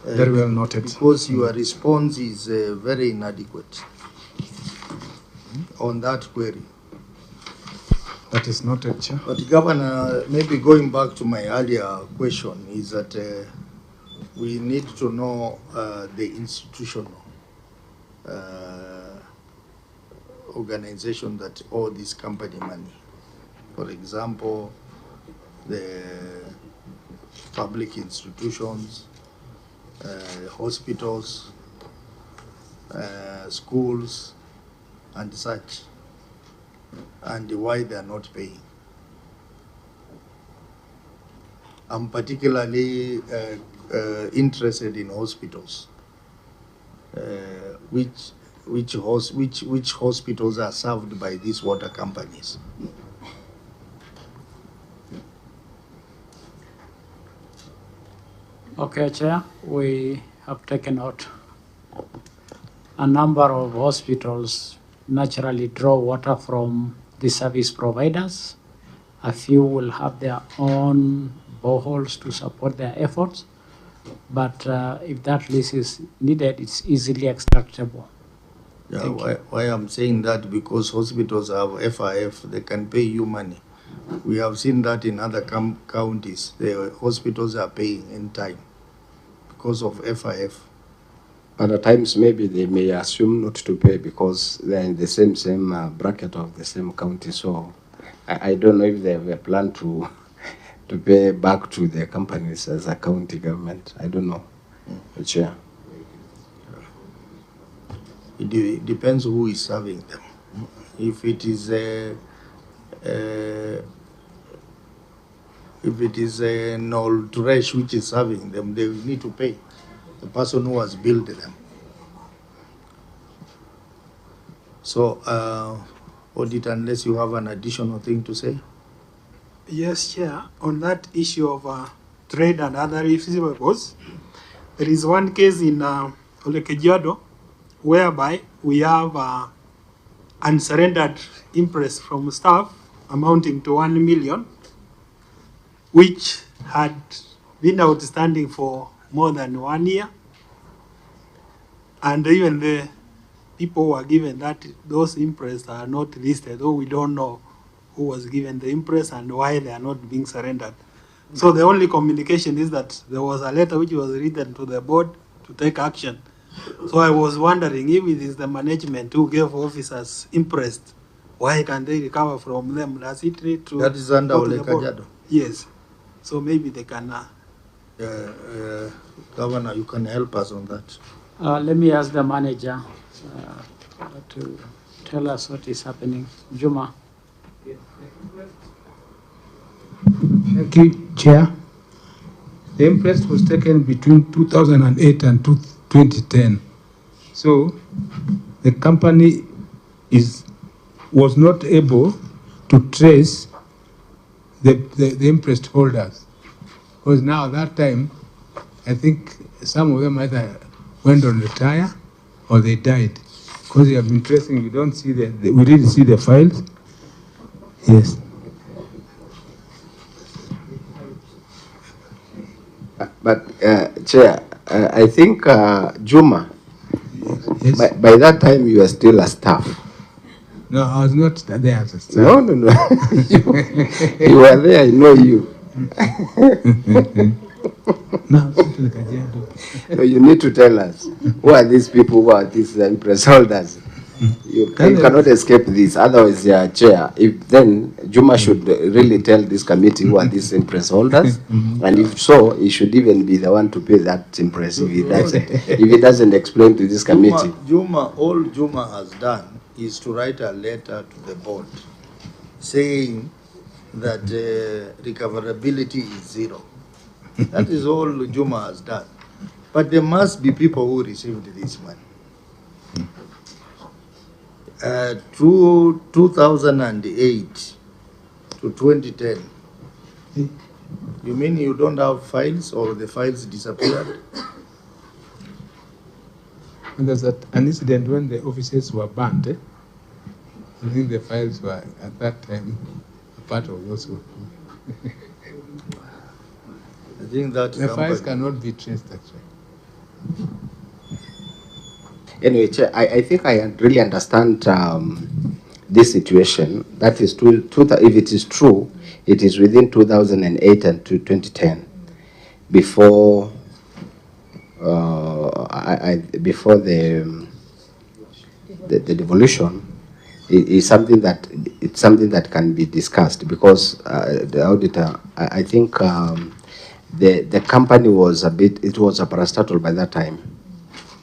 K: Very well noted.
B: Because your response is very inadequate on that query.
K: That is noted, Chair.
B: But Governor, maybe going back to my earlier question, is that we need to know the institutional organization that owe this company money. For example, the public institutions, hospitals, schools, and such, and why they are not paying. I'm particularly interested in hospitals. Which hospitals are served by these water companies?
C: Okay, Chair, we have taken out a number of hospitals naturally draw water from the service providers, A few will have their own boreholes to support their efforts. But if that list is needed, it's easily extractable.
B: Yeah, why I'm saying that, because hospitals have FIF, they can pay you money. We have seen that in other counties. The hospitals are paying in time because of FIF.
F: But at times maybe they may assume not to pay because they're in the same bracket of the same county. So I don't know if they have a plan to pay back to their companies as a county government. I don't know. Chair.
B: It depends who is serving them. If it is a old trash which is serving them, they will need to pay the person who has built them. So, Auditor, unless you have an additional thing to say?
O: Yes, Chair. On that issue of trade and other receivables, there is one case in Kajiado whereby we have unsurrendered interest from staff amounting to 1 million, which had been outstanding for more than 1 year. And even the people who are given those interests are not listed, though we don't know who was given the interest and why they are not being surrendered. So the only communication is that there was a letter which was written to the board to take action. So I was wondering if it is the management who gave officers interest, why can they recover from them? Does it need to?
B: That is under
O: go to the board?
B: Kajiado.
O: Yes. So maybe they can.
B: Governor, you can help us on that.
C: Let me ask the manager to tell us what is happening. Juma.
K: Thank you, Chair. The interest was taken between 2008 and 2010. So the company was not able to trace the interest holders. Because now at that time, I think some of them either went on retire or they died. Because they have been tracing, we don't see we didn't see the files. Yes.
F: But Chair, I think Juma,
K: yes.
F: By that time you were still a staff.
K: No, I was not there as a staff.
F: No. You were there, I know you.
K: No,
F: so you need to tell us, who are these people, who are these impress holders? You cannot escape this, otherwise, Chair, if then Juma should really tell this committee who are these impress holders, and if so, he should even be the one to pay that impress if he doesn't explain to this committee.
B: All Juma has done is to write a letter to the board saying that recoverability is 0. That is all Juma has done. But there must be people who received this money. Through 2008 to 2010, you mean you don't have files or the files disappeared?
K: And there's an incident when the offices were burnt. I think the files were at that time a part of those.
B: I think that
K: the files cannot be traced actually.
F: Anyway, Chair, I think I really understand this situation. That is true. If it is true, it is within 2008 and 2010, before before the devolution. It's something that can be discussed, because the auditor, I think the company was a parastatal by that time.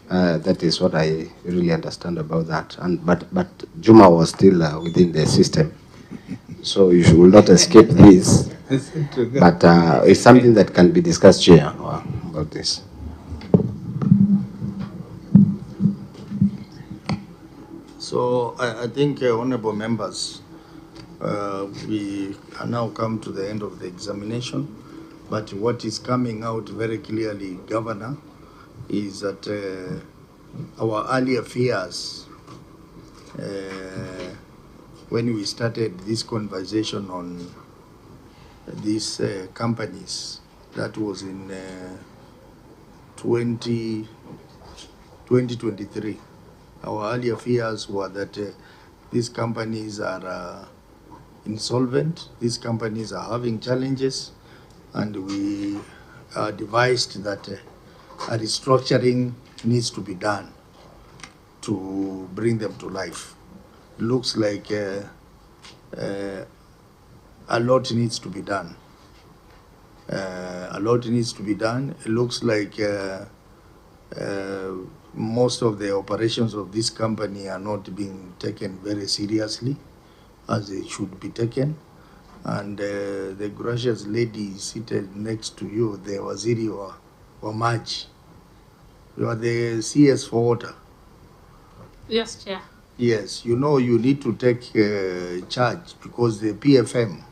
F: That is what I really understand about that. But Juma was still within the system, so you will not escape this. But it's something that can be discussed, Chair, about this.
B: So I think, honorable members, we are now come to the end of the examination. But what is coming out very clearly, Governor, is that our earlier fears when we started this conversation on these companies. That was in 2023. Our earlier fears were that these companies are insolvent, these companies are having challenges, and we devised that a restructuring needs to be done to bring them to life. It looks like a lot needs to be done. A lot needs to be done. It looks like most of the operations of this company are not being taken very seriously as they should be taken. And the gracious lady seated next to you, the Waziri wa Maji. You are the CS for water.
P: Yes, Chair.
B: Yes, you know you need to take charge because the PFM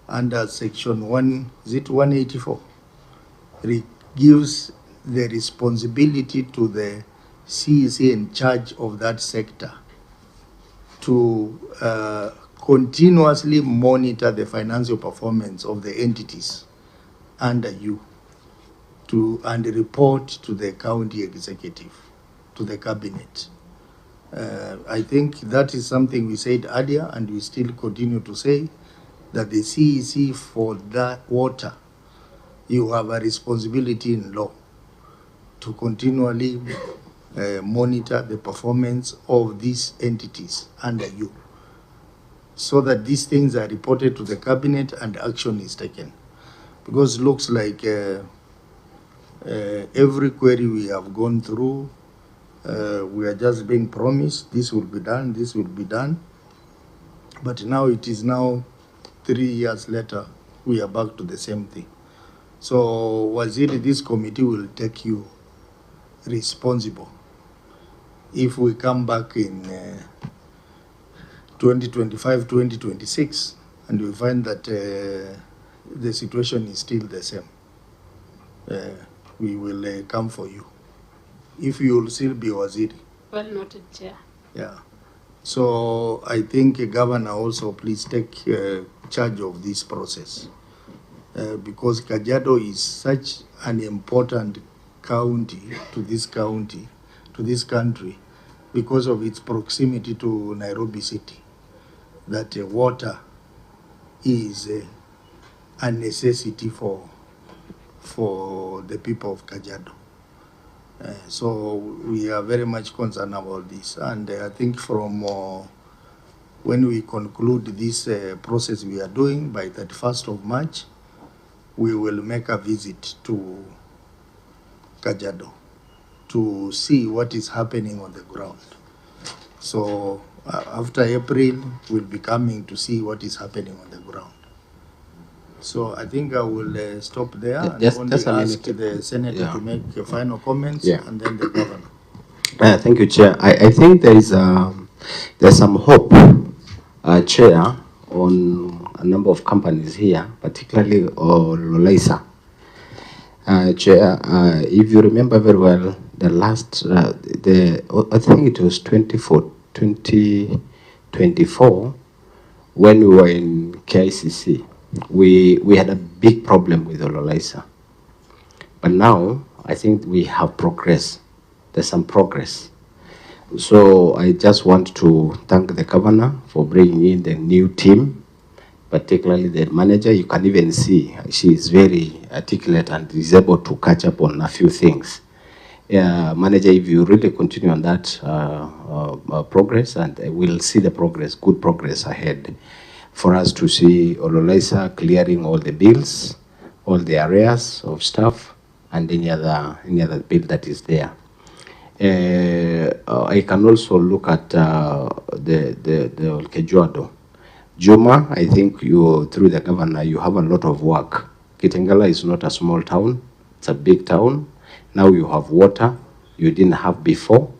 B: under section 184 gives the responsibility to the CEC in charge of that sector to continuously monitor the financial performance of the entities under you and report to the county executive, to the cabinet. I think that is something we said earlier, and we still continue to say that the CEC for that water, you have a responsibility in law to continually monitor the performance of these entities under you, so that these things are reported to the cabinet and action is taken. Because it looks like every query we have gone through, we are just being promised this will be done, this will be done. But now it is now 3 years later, we are back to the same thing. So Waziri, this committee will take you responsible if we come back in 2025, 2026, and we find that the situation is still the same. We will come for you. If you will still be Waziri.
P: Well noted, Chair.
B: Yeah. So I think Governor also please take charge of this process because Kajiado is such an important county to this country because of its proximity to Nairobi city, that water is a necessity for the people of Kajiado. So we are very much concerned about this, and I think from when we conclude this process we are doing by 31st of March, we will make a visit to Kajiado to see what is happening on the ground. So after April, we'll be coming to see what is happening on the ground. So I think I will stop there and only ask the Senator to make final comments and then the Governor.
F: Thank you, Chair. I think there's some hope, Chair, on a number of companies here, particularly Lolaisa. Chair, if you remember very well, the last, I think it was 2024, when we were in KICC, we had a big problem with Lolaisa. But now, I think we have progress. There's some progress. So I just want to thank the Governor for bringing in the new team, particularly the manager. You can even see she is very articulate and is able to catch up on a few things. Manager, if you really continue on that progress, and we'll see the progress, good progress ahead, for us to see Lolaisa clearing all the bills, all the areas of stuff, and any other bill that is there. I can also look at the Kajiado. Juma, I think you, through the Governor, you have a lot of work. Kitengela is not a small town, it's a big town. Now you have water you didn't have before.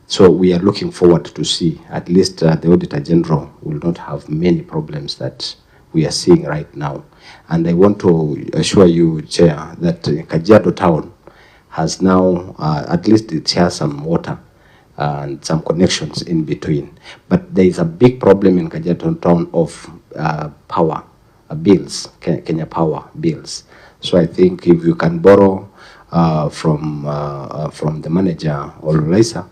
F: So we are looking forward to see, at least the Auditor General will not have many problems that we are seeing right now. And I want to assure you, Chair, that Kajiado town has now, at least it has some water and some connections in between. But there is a big problem in Kajiado town of power bills, Kenya Power bills. So I think if you can borrow from the manager or Raisa,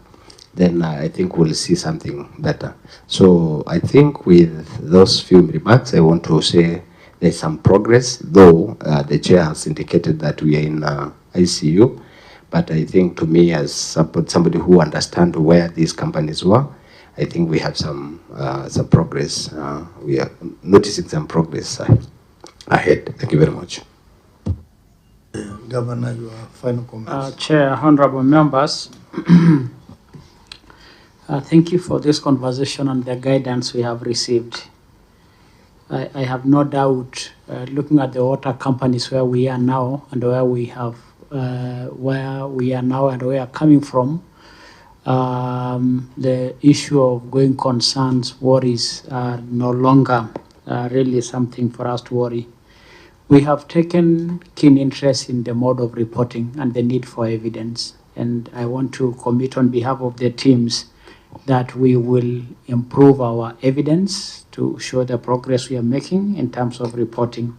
F: then I think we'll see something better. So I think with those few remarks, I want to say there's some progress, though the chair has indicated that we are in ICU. But I think, to me, as somebody who understands where these companies were, I think we have some progress. We are noticing some progress ahead. Thank you very much.
B: Governor, your final comments.
C: Chair, honorable members, thank you for this conversation and the guidance we have received. I have no doubt, looking at the water companies where we are now and where we are now and where we are coming from, the issue of going concerns, worries are no longer really something for us to worry. We have taken keen interest in the mode of reporting and the need for evidence. And I want to commit on behalf of the teams that we will improve our evidence to show the progress we are making in terms of reporting.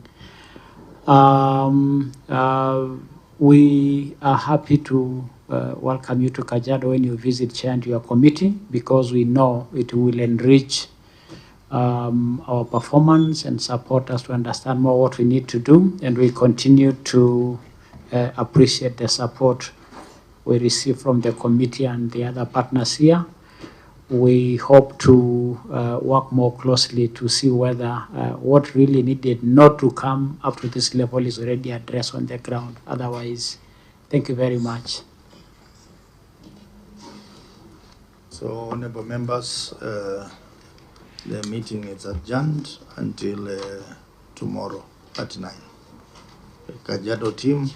C: We are happy to welcome you to Kajiado when you visit, Chair, and your committee, because we know it will enrich our performance and support us to understand more what we need to do, and we continue to appreciate the support we receive from the committee and the other partners here. We hope to work more closely to see whether what really needed not to come up to this level is already addressed on the ground. Otherwise, thank you very much.
B: So, honorable members, the meeting is adjourned until tomorrow at 9. The Kajiado team,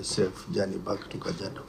B: safe journey back to Kajiado.